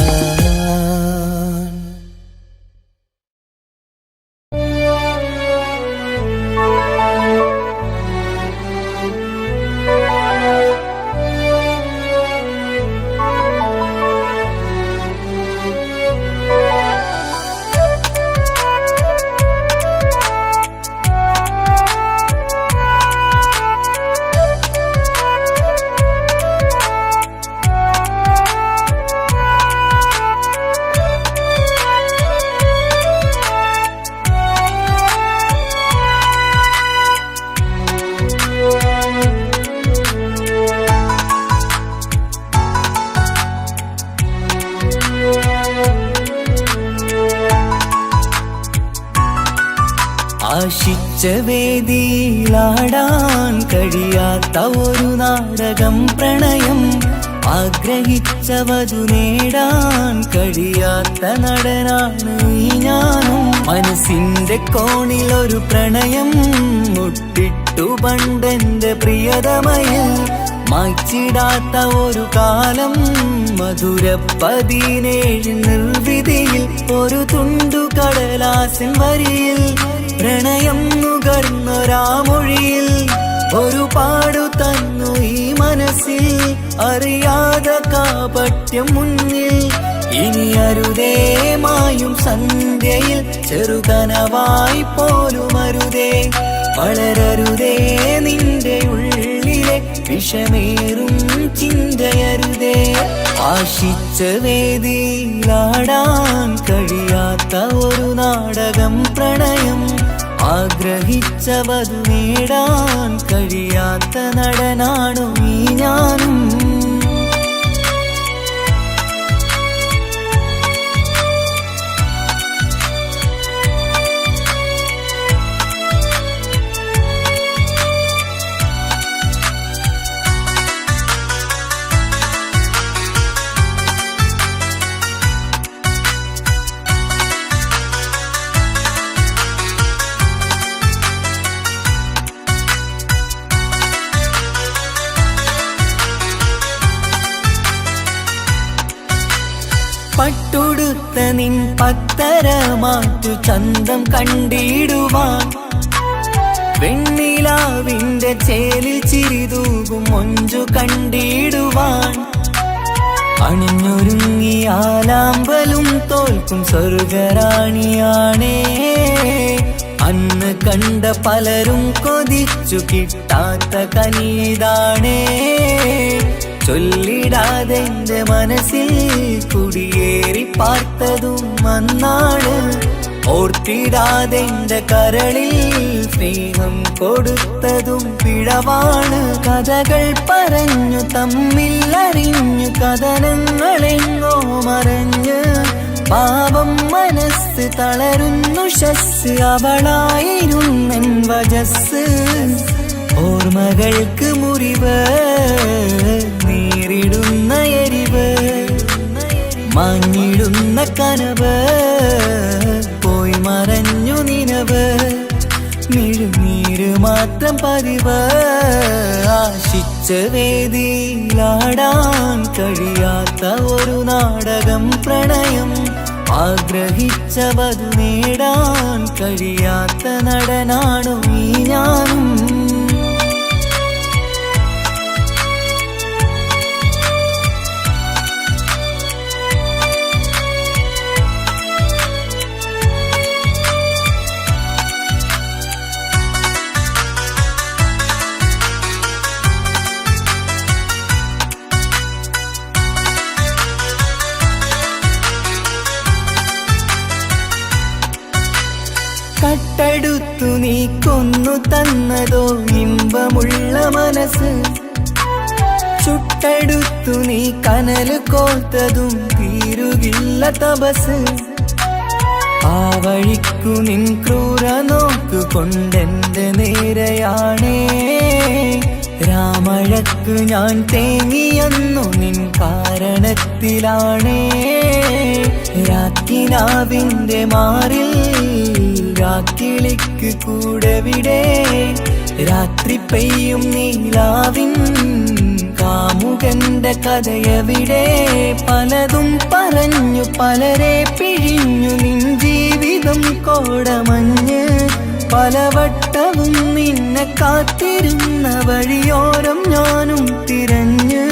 ആശിച്ച വേദിയിലാടാൻ കഴിയാത്ത ഒരു നാടകം പ്രണയം, ആഗ്രഹിച്ച വധു നേടാൻ കഴിയാത്ത നടനാണ് ഈ ഞാനും. മനസ്സിന്റെ കോണിലൊരു പ്രണയം മുട്ടിട്ടു പണ്ടെന്റെ പ്രിയതമയിൽ, മായ്ച്ചിടാത്ത ഒരു കാലം മധുര 17 നിർവിധിയിൽ, ഒരു തുണ്ടു കടലാസിൻ വരിയിൽ പ്രണയം നുകർന്നൊരാമൊഴിയിൽ ഒരു പാടു തന്നു ഈ മനസ്സിൽ, അറിയാതെ കാപട്യം മുന്നിൽ. ഇനി അരുതേ മായും സന്ധ്യയിൽ ചെറുകനവായി പോലും അരുതേ, വളരരുതേ നിന്റെ ഉള്ളിലെ വിഷമേറും ചിന്തയരുതേ. ആശിച്ച വേദിയിലാടാൻ കഴിയാത്ത ഒരു നാടകം പ്രണയം, ആഗ്രഹിച്ച വധു നേടാൻ കഴിയാത്ത നടനാണു ഈ ഞാനും. പട്ടുടുത്ത നിൻ പത്തര മാറ്റു ചന്തം കണ്ടിടുവാൻ, വെണ്ണിലാവിന്റെ ചേലിൽ ചിരിതൂകും മൊഞ്ചു കണ്ടിടുവാൻ, അണിഞ്ഞൊരുങ്ങിയാലാമ്പലും തോൽക്കും സ്വർഗറാണിയാണേ. അന്ന് കണ്ട പലരും കൊതിച്ചു കിട്ടാത്ത കനിതാണേ, ചൊല്ലിടാതെ എന്റെ മനസ്സിൽ കുടിയേറി പാർത്തതും അന്നാണ്, ഓർത്തിടാതെ എന്റെ കരളിൽ സ്നേഹം കൊടുത്തതും പിഴവാണ്. കഥകൾ പറഞ്ഞു തമ്മിൽ അറിഞ്ഞു കഥനങ്ങളെങ്ങോ മറഞ്ഞ്, പാപം മനസ്സ് തളരുന്നു ശസ്, അവളായിരുന്നെൻ വജസ്. ഓർമ്മകൾക്ക് മുറിവ് നേരിടുന്ന എരിവ്, മാഞ്ഞിടുന്ന കനവ് പോയി മറഞ്ഞു നിനവ്, മിഴുനീര് മാത്രം പതിവ്. ആശിച്ച വേദിയിലാടാൻ കഴിയാത്ത ഒരു നാടകം പ്രണയം, ആഗ്രഹിച്ച വധു നേടാൻ കഴിയാത്ത നടനാണു ഈ ഞാനും. കട്ടെടുത്തു നീ കൊന്നു തന്നതോ ഇമ്പമുള്ള മനസ്സ്, ചുട്ടെടുത്തു നീ കനല് കോർത്തതും തീരുകില്ല തപസ്. ആ വഴിക്കു നിൻ ക്രൂര നോക്കു കൊണ്ടെന്റെ നേരെയാണേ, രാമഴക്ക് ഞാൻ തേങ്ങിയെന്നു നിൻ കാരണത്തിലാണേ. രാക്കിനാവിന്റെ മാറിൽ രാക്കിളിക്ക് കൂടെവിടെ, രാത്രി പെയ്യും നീലാവിൻ കാമുകന്റെ കഥയവിടെ. പലതും പറഞ്ഞു പലരെ പിഴിഞ്ഞു നിൻ ജീവിതം കോടമഞ്ഞ്, പലവട്ടവും നിന്നെ കാത്തിരുന്ന വഴിയോരം ഞാനും തിരഞ്ഞ്.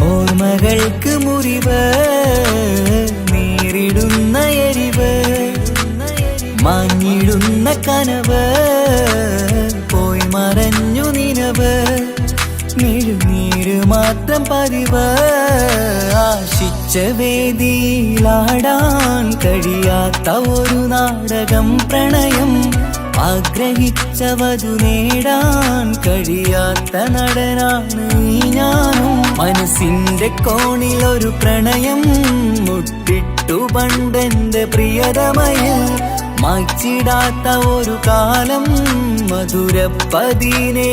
ഓർമ്മകൾക്ക് മുറിവ് നേരിടുന്ന എരിവ്, മാഞ്ഞിടുന്ന കനവ് പോയി മറഞ്ഞു നിനവ്, മിഴുനീര് മാത്രം പതിവ്. ആശിച്ച വേദിയിലാടാൻ കഴിയാത്ത ഒരു നാടകം പ്രണയം, ആഗ്രഹിച്ച വധു നേടാൻ കഴിയാത്ത നടനാണ് ഈ ഞാനും. മനസ്സിന്റെ കോണിലൊരു പ്രണയം മുട്ടിട്ടു പണ്ടെന്റെ പ്രിയതമയിൽ, മായ്ച്ചിടാത്ത ഒരു കാലം മധുര 17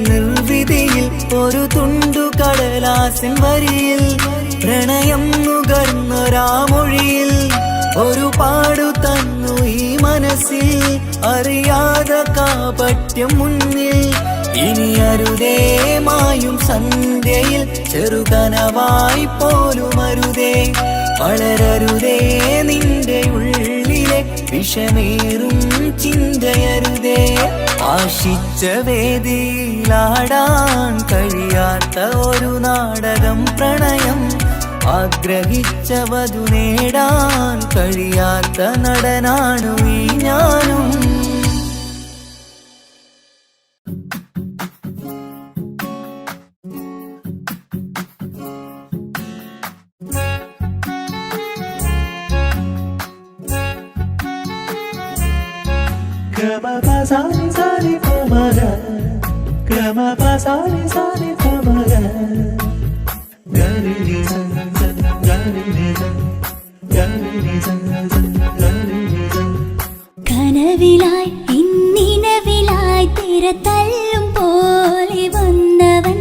നിർവിധിയിൽ ഒരു തുണ്ടു കടലാസിൻ വരിയിൽ പ്രണയം നുകർന്നൊരാമൊഴിയിൽ ഒരു പാടു തന്നു ഈ മനസ്സിൽ അറിയാതെ കാപട്യം മുന്നിൽ ഇനി അരുതേ മായും സന്ധ്യയിൽ ചെറുകനവായി പോലും അരുതേ വളരരുതേ നിന്റെ ഉള്ളിലെ വിഷമേറും ചിന്തയരുതേ ആശിച്ച വേദിയിലാടാൻ കഴിയാത്ത ഒരു നാടകം പ്രണയം ആഗ്രഹിച്ച വധു നേടാൻ കഴിയാത്ത നടനാണു ഈ ഞാനും കനവിലായി ഇന്നിനവിലായി തിരതല്ലും പോലെ വന്നവൻ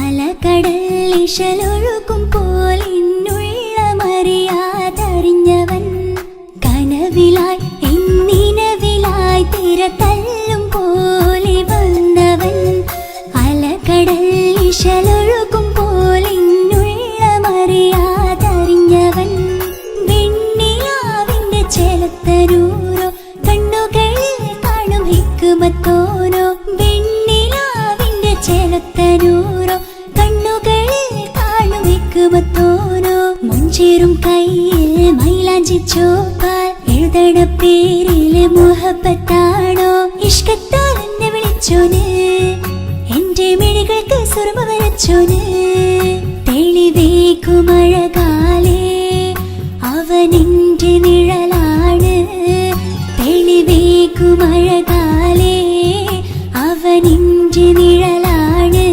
അലകടൽ ഇശലൊഴുകും പോലെ ഇന്നുള്ളമറിയാതറിഞ്ഞവൻ കനവിലായി ഇന്നിനവിലായി തിരതല്ലും പോലെ വന്നവൻ അലകടൽ ഇശലൊഴുകും പോലെ ഇന്നുള്ളമറിയാതറിഞ്ഞവൻ വെണ്ണിലാവിന്റെ ചെലത്തരൂരോ കണ്ണുകളിൽ കാണും ഹിക്കുമത്തോനോ വെണ്ണിലാവിന്റെ ചെലത്തരൂരോ കണ്ണുകളിൽ കാണും ഹിക്കുമത്തോനോ മുഞ്ചേറും കയ്യിൽ മൈലാഞ്ചി ചോപ്പാൽ എഴുതണ പേരില് മുഹബത്താണോ ഇഷ്കത്താൽ എന്നെ വിളിച്ചോന് എന്റെ മിഴികൾക്ക് സുറുമ വരച്ചോന് തെളിവേക്കുമഴകാലേ അവനെന്റെ നിഴലാണ് തെളിവേക്കുമഴകാലേ അവനെന്റെ നിഴലാണ്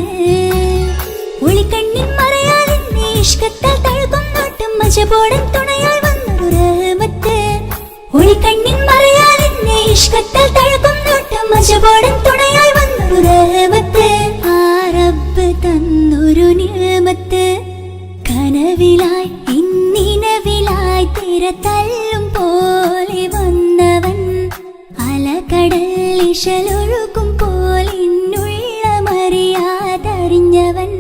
ഒളിക്കണ്ണിൻ മറയാലെന്നെ ഇഷ്കത്താൽ തഴുകും നോട്ടും മജബോടൻ തുണയാൽ വന്നൊരു റഹ്മത്ത് ഒളിക്കണ്ണിൻ മറയാലെന്നെ ഇഷ്കത്താൽ തഴുകും നോട്ടും മജബോടൻ തുണയാൽ വന്നൊരു റഹ്മത്ത് ആ റബ്ബ് തന്നൊരു നിഅമത്ത് കനവിലായി ഇന്നിനവിലായി തിരതല്ലും പോലെ വന്നവൻ അലകടൽ ഇശലൊഴുകും പോലെ ഇന്നുള്ളമറിയാതറിഞ്ഞവൻ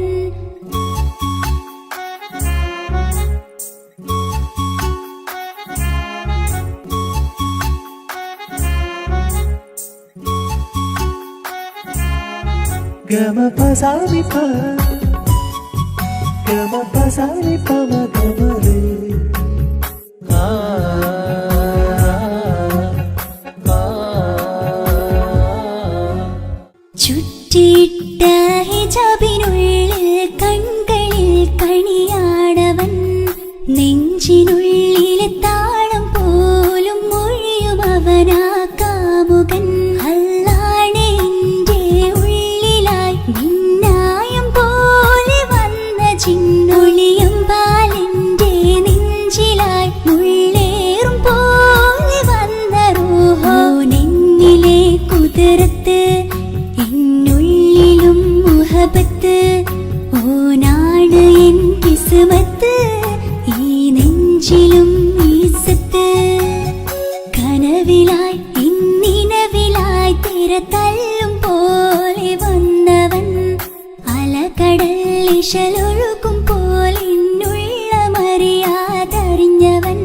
ചുറ്റിയിട്ട ഹിജാബിനുള്ളിൽ കൺകളിൽ കണിയാടവൻ നെഞ്ചിനുള്ളിലെ താളം പോലും മൊഴിയും അവനാ കാമുകൻ അല്ലാണെ എന്റെ ഉള്ളിലായി മിന്നായം പോലെ വന്ന ചിന്നൊളിയും പാലെന്റെ നെഞ്ചിലായി മുള്ളേറും പോലെ വന്ന റൂഹോ നെഞ്ഞിലെ കുതിരത്ത് എന്നുള്ളിലും മുഹബത്ത് ഓനാണ് എൻ കിസ്മത്ത് ഈ നെഞ്ചിലും ഈസത്ത് കനവിലായി ഇന്നിനവിലായി തിരതല്ലും പോലെ വന്നവൻ അലകടൽ ഇശലൊഴുകും പോലെ ഇന്നുള്ളമറിയാതറിഞ്ഞവൻ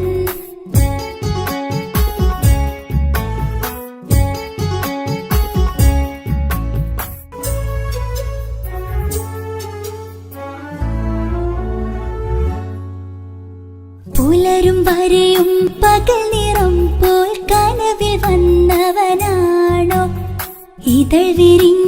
പുലരും വരെയും പകൽ നിറം പോൽ കനവിൽ വന്നവനാണോ ഇതൾ വിരിഞ്ഞ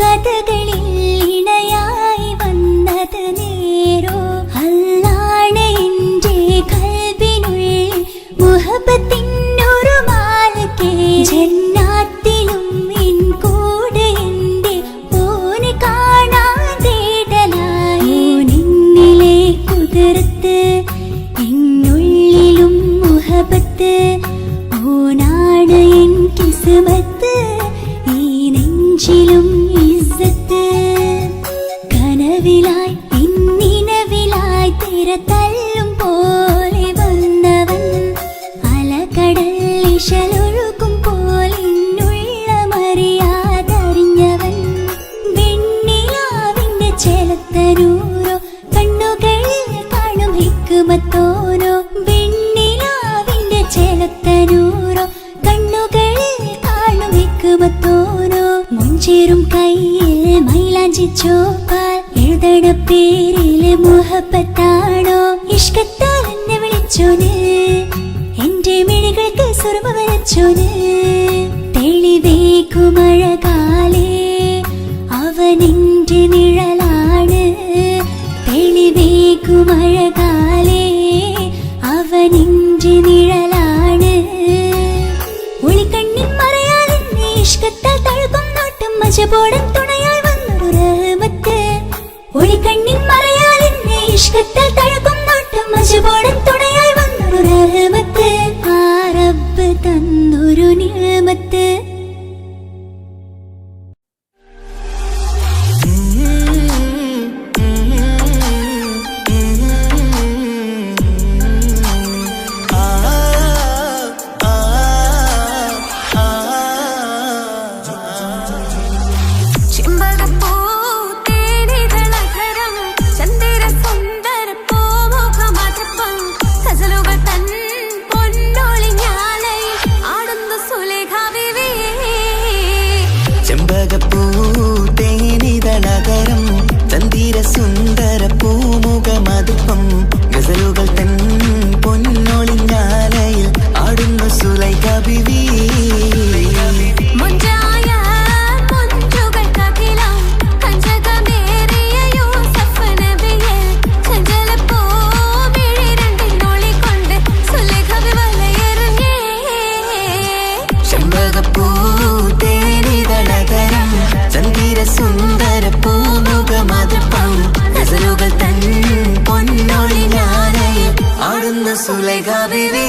കഥകളിൽ ഇണയായി വന്നത് നേരോ അല്ലാണെ എന്റെ കൽബിനുള്ളിൽ മുഹബത്തിനൊരു മാലക്കേ ജന്നാത്തിലും എൻ കൂടെ എന്റെ ഓനെ കാണാൻ തേടലായി നിന്നിലെ കുതിരത്ത് എന്നുള്ളിലും മുഹബത്ത് ഓനാ രചിച്ചോപ്പാൽ എഴുതണ പേരിലെ മുഹബത്താണോ ഇഷ്കത്താൽ എന്നെ വിളിച്ചോന് എന്റെ മിഴികൾക്ക് സുർമ വരച്ചോന് തെളിവേക്കുമഴകാലേ അവനെന്റെ നിഴലാണ് തെളിവേക്കുമഴകാലേ അവനെന്റെ നിഴലാണ് ഒളിക്കണ്ണിൻ മറയാൽ എന്നെ ഇഷ്കത്താൽ തഴുകും നോട്ടും മജബോടൻ തുണയായി വന്നൊരു റഹ്മത്ത് ഒളിക്കണ്ണിൻ മറയാൽ എന്നെ ഇഷ്കത്താൽ തഴുകും നോട്ടും മജബോടൻ തുണയായി വന്നൊരു റഹ്മത്ത് ആ റബ്ബ് തന്നൊരു നിഅമത്ത് സുന്ദര പൂമുഖമതുപ്പം ഗസലുകൾ തൻ പൊന്നൊളിഞ്ഞാലയിൽ ആടുന്നു സുലൈഖ ബീവി ചെമ്പകപ്പൂ തേനിതളകരം ചന്ദിര സുന്ദര പൂമുഖമതുപ്പം ഗസലുകൾ തൻ പൊന്നൊളിഞ്ഞാലയിൽ ആടുന്നു സുലൈഖ ബീവി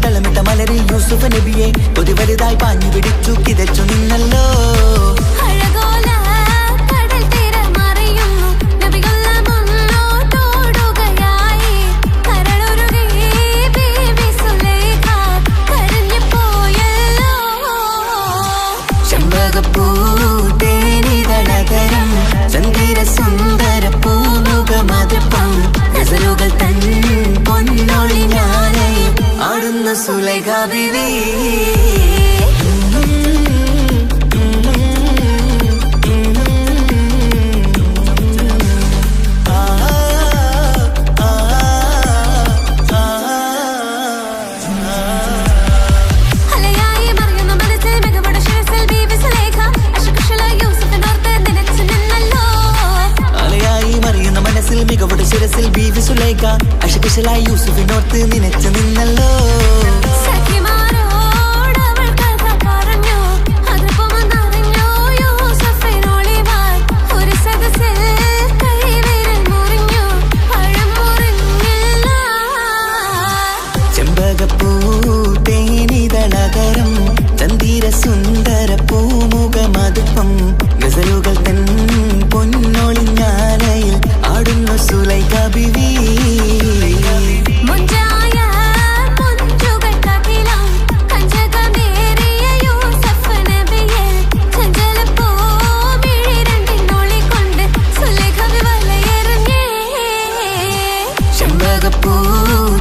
തളമിട്ട മലരി യൂസുഫ് നബിയെ കൊതി വലുതായി പാഞ്ഞു പിടിച്ചു കിതച്ചു നിന്നല്ലോ ചെമ്പകപ്പൂ തേനിതളകരം ചന്ദിര സുന്ദര പൂമുഖമതുപ്പം ഗസലുകൾ തൻ പൊന്നൊളിഞ്ഞാലയിൽ ആടുന്ന സുലൈഖ ബീവി മികവുടെ ശിരസിൽ ബീവി സുലൈഖ അശകുശലായി യൂസുഫിനോർത്ത് നിനച്ചു നിന്നല്ലോ ചെമ്പകപ്പൂ തേനിതളകരം ചന്ദിര സുന്ദര പൂമുഖമതുപ്പം ഗസലുകൾ തൻ പൊന്നൊളിഞ്ഞാലയിൽ ആടുന്നു സുലൈഖ ബീവി ചെമ്പകപ്പൂ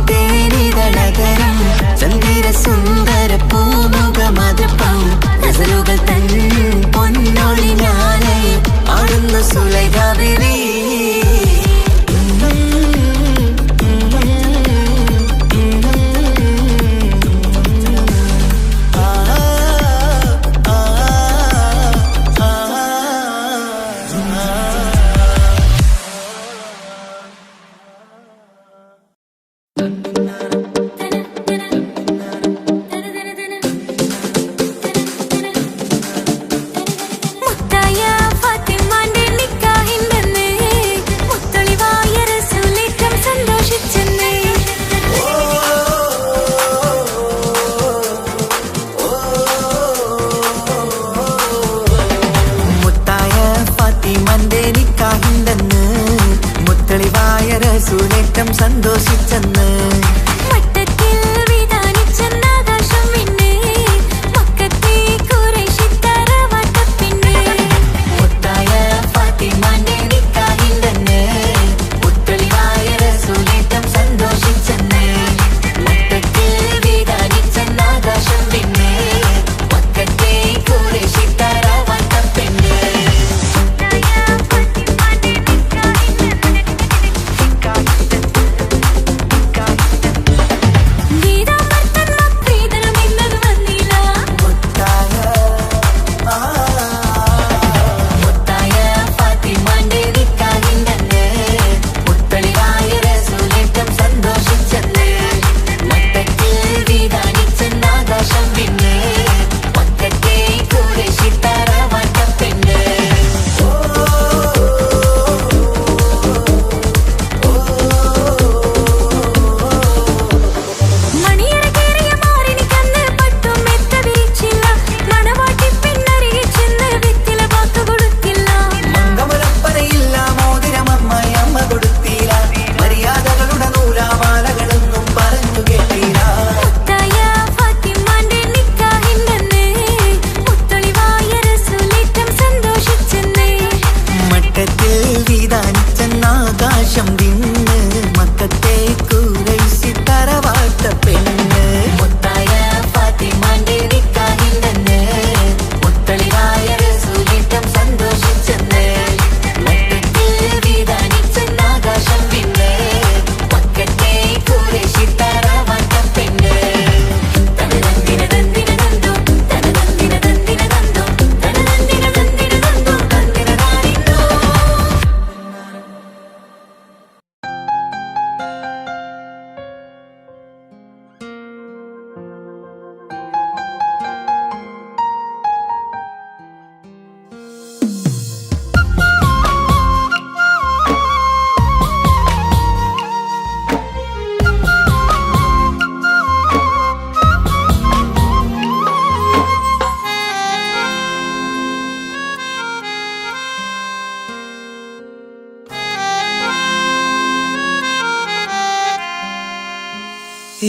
തേനിതളകരം ചന്ദിര സുന്ദര പൂമുഖമതുപ്പം ഗസലുകൾ തൻ പൊന്നൊളിഞ്ഞാലയിൽ ആടുന്നു സുലൈഖ ബീവി മുത്തളിവായ റസൂലേറ്റം സന്തോഷിച്ചെന്ന് മട്ടത്തിൽ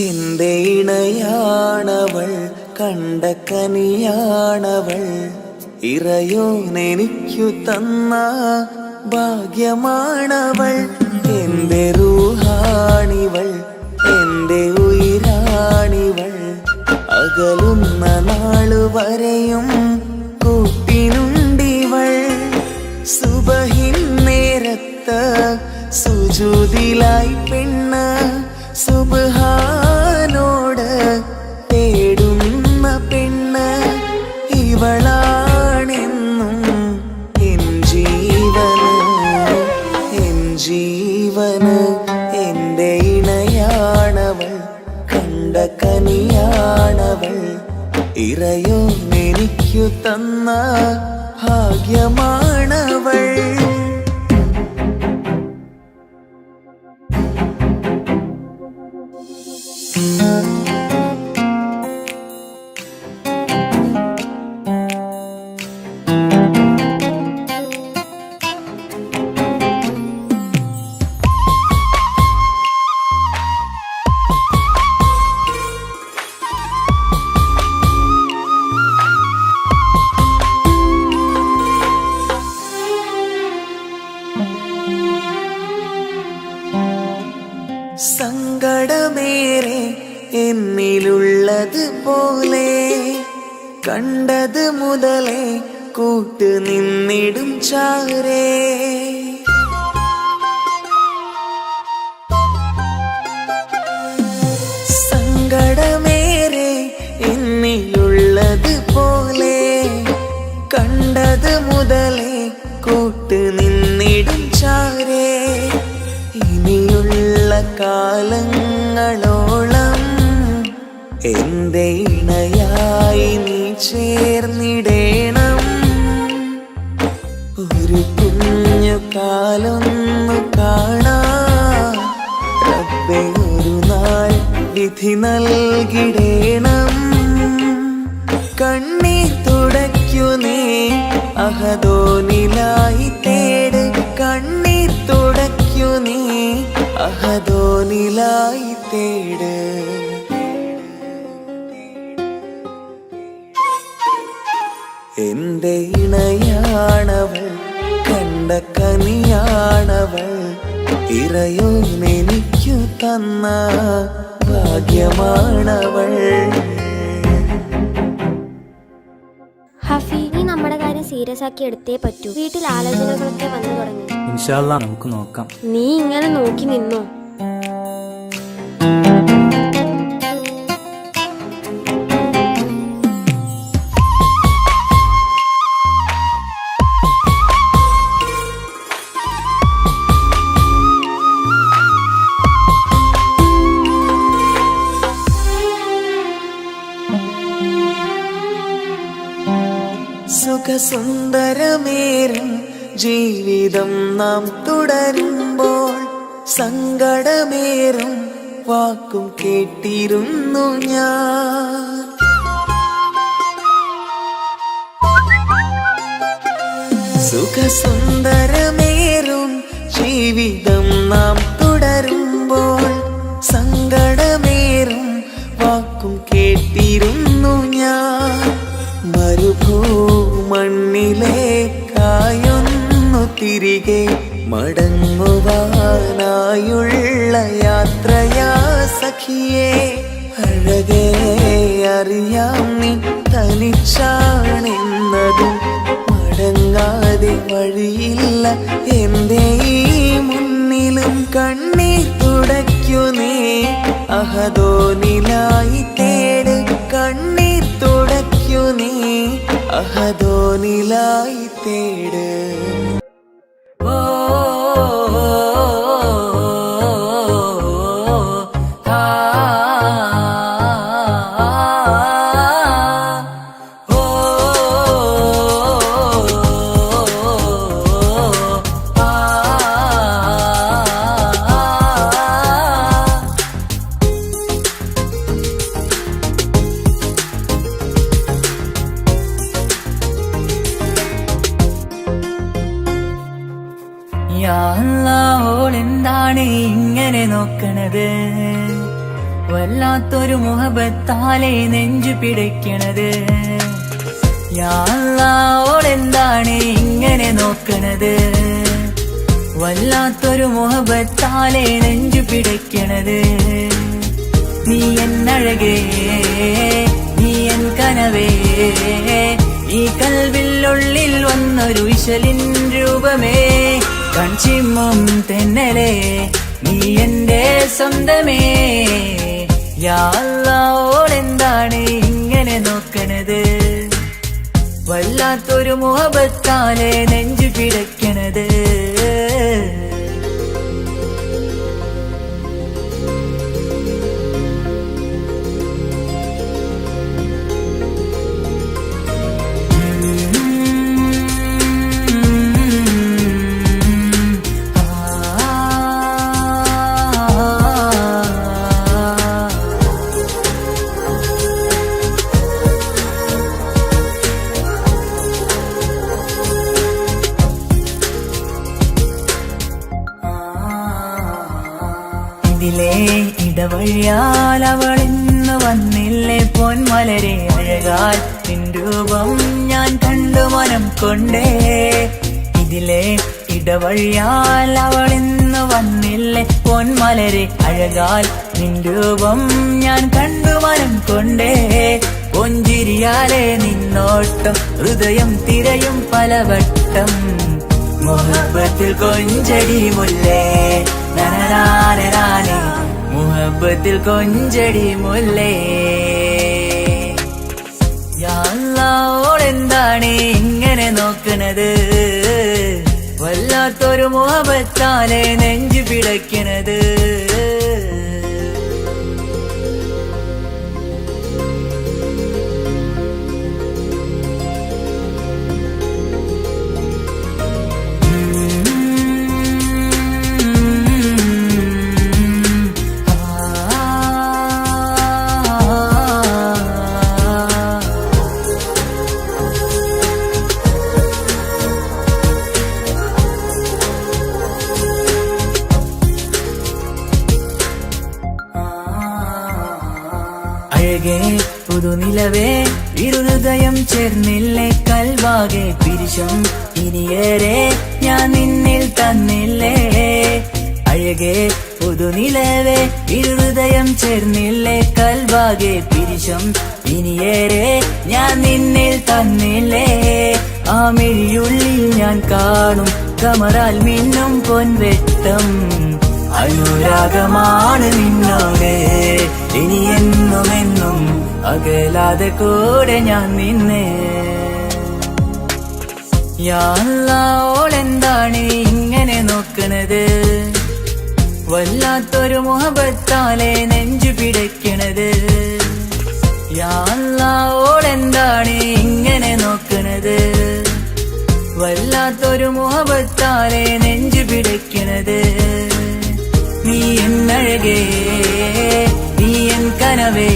എന്റെ ഇണയാണവൾ, കണ്ട കനിയാണവൾ, ഇറയോനെനിക്കു തന്ന ഭാഗ്യമാണവൾ. എന്റെ റൂഹാണിവൾ, എന്റെ ഉയിരാണിവൾ, അകലുന്ന നാളുവരെയും കൂട്ടിനുണ്ടിവൾ. സുബഹിൻ നേരത്ത് സുജൂദിലായി പെണ്ണ് സുബ്ഹാനോട് തേടുന്ന പെണ്ണ് ഇവളാണെന്നും എൻ ജീവന്, എൻ ജീവന്. എന്റെ ഇണയാണവൾ, കണ്ട കനിയാണവൾ, ഇറയോനെനിക്കു തന്ന ഭാഗ്യമാണവൾ. സങ്കടമേറെ എന്നിലുള്ളത് പോലെ കണ്ടത് മുതലേ കൂട്ട് നിന്നിടും ചാരേ. സങ്കടമേറെ എന്നിലുള്ളത് പോലെ കണ്ടത് മുതലേ കൂട്ട് നിന്നിടും ചാരേ. ഇനിയുള്ള കാലങ്ങളോളം എന്റെ ഇണയായി നീ ചേർന്നിടേണം. ഒരു കുഞ്ഞു കാലൊന്നു കാണാൻ റബ്ബേ ഒരു നാൾ വിധി നൽകിടേണം. കണ്ണീർ തുടയ്ക്കു നീ അഹദോനിലായി തേട്, കണ്ണീർ തുടയ്ക്കു നീ അഹദോനിലായി തേട്. എന്റെ ഇണയാണവൾ, കണ്ട കനിയാണവൾ, ഇറയോനെനിക്കു തന്ന ഭാഗ്യമാണവൾ. ഹഫി, നീ നമ്മുടെ കാര്യം സീരിയസ് ആക്കി എടുത്തേ പറ്റൂ. വീട്ടിൽ ആലോചനകളൊക്കെ വന്നു തുടങ്ങി. ഇൻഷാ അല്ലാ നമുക്ക് നോക്കാം. നീ ഇങ്ങനെ നോക്കി നിന്നോ? സുഖസുന്ദരമേറും ജീവിതം നാം തുടരുമ്പോൾ സങ്കടമേറും വാക്കും കേട്ടിരുന്നു ഞാൻ. സുഖസുന്ദരമേറും ജീവിതം നാം തുടരുമ്പോൾ സങ്കടമേറും വാക്കും കേട്ടിരുന്നു ഞാൻ. മരുഭൂമണ്ണിലേക്കായൊന്നു തിരികെ മടങ്ങുവാനായുള്ള യാത്രയാ സഖിയേ. അഴകേ അറിയാം നീ തനിച്ചാണെന്നതും മടങ്ങാതെ വഴിയില്ല എന്റെ ഈ മുന്നിലും. കണ്ണീർ തുടയ്ക്കു നീ അഹദോനിലായി തേട്, കണ്ണീർ തുടയ്ക്കു നീ അഹദോനിലായി തേട്. യാ അല്ലാ, ഓളെന്താണ് ഇങ്ങനെ നോക്കണത്? വല്ലാത്തൊരു മുഹബത്താലെ നെഞ്ചു പിടയ്ക്കണത്. യാ അല്ലാഹ് ഓളെന്താണ് ഇങ്ങനെ നോക്കണത്? വല്ലാത്തൊരു മുഹബത്താലെ നെഞ്ചു പിടയ്ക്കണത്. നീ എന്നഴകേ, നീ എൻ കനവേ, ഈ കൽവിനുള്ളിൽ വന്നൊരു വിശലിൻ രൂപമേ, കൺചിമ്മും തെന്നലേ, നീ എന്റെ സ്വന്തമേ. യാ അല്ലാഹ് ഓളെന്താണ് ഇങ്ങനെ നോക്കണത്? വല്ലാത്തൊരു മുഹബത്താലെ നെഞ്ചു പിടയ്ക്കണത്. ഇതിലെ ഇടവഴിയാൽ അവളിന്ന് വന്നില്ലേ പൊന്മലരെ, അഴകാൽ നിൻ രൂപം ഞാൻ കണ്ടു മനം കൊണ്ടേ. ഇതിലെ ഇടവഴിയാൽ അവളിന്ന് വന്നില്ലേ പൊന്മലരെ, അഴകാൽ നിൻ രൂപം ഞാൻ കണ്ടു മനം കൊണ്ടേ. പൊഞ്ചിരിയാലെ നിന്നോട്ടം ഹൃദയം തിരയും പലവട്ടം, മുഹബത്തിൽ കൊഞ്ചടി മുല്ലേ നനനാനേ, മുഹബത്തിൽ കൊഞ്ചടി മുല്ലേ. യാ അല്ലാഹ് ഓളെന്താണ് ഇങ്ങനെ നോക്കണത്? വല്ലാത്തൊരു മുഹബത്താലെ നെഞ്ചു പിടയ്ക്കണത്. അഴകേ പുതുനിലവേ, ഇരുഹൃദയം ചേർന്നില്ലേ കൽവാകെ പിരിശം ഇനിയേറെ ഞാൻ നിന്നിൽ തന്നില്ലേ. അഴകേ പുതുനിലവേ, ഇരുഹൃദയം ചേർന്നില്ലേ കൽവാകെ പിരിശം ഇനിയേറെ ഞാൻ നിന്നിൽ തന്നില്ലേ. ആ മിഴിയുള്ളിൽ ഞാൻ കാണും കമറാൽ മിന്നും പൊൻവെട്ടം, അനുരാഗമാണ് നിന്നോട് ഇനി എന്നുമെന്നും അകലാതെ കൂടെ ഞാൻ നിന്നെ. യാ അല്ലാഹ് ഓളെന്താണ് ഇങ്ങനെ നോക്കണത്? വല്ലാത്തൊരു മുഹബത്താലെ നെഞ്ചു പിടയ്ക്കണത്. യാ അല്ലാഹ് ഓളെന്താണ് ഇങ്ങനെ നോക്കണത്? വല്ലാത്തൊരു മുഹബത്താലെ നെഞ്ചു പിടയ്ക്കണത്. നീ എന്നഴകേ, നീ എൻ കനവേ,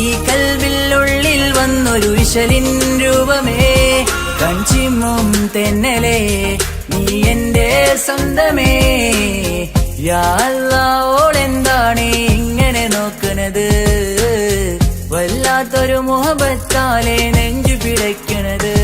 ഈ കൽവിനുള്ളിൽ വന്നൊരു വിശലിൻ രൂപമേ, കൺചിമ്മും തെന്നലേ, നീ എന്റെ സ്വന്തമേ. യാ അല്ലാഹ് ഓളെന്താണ് ഇങ്ങനെ നോക്കണത്? വല്ലാത്തൊരു മുഹബത്താലെ നെഞ്ചു പിടയ്ക്കണത്.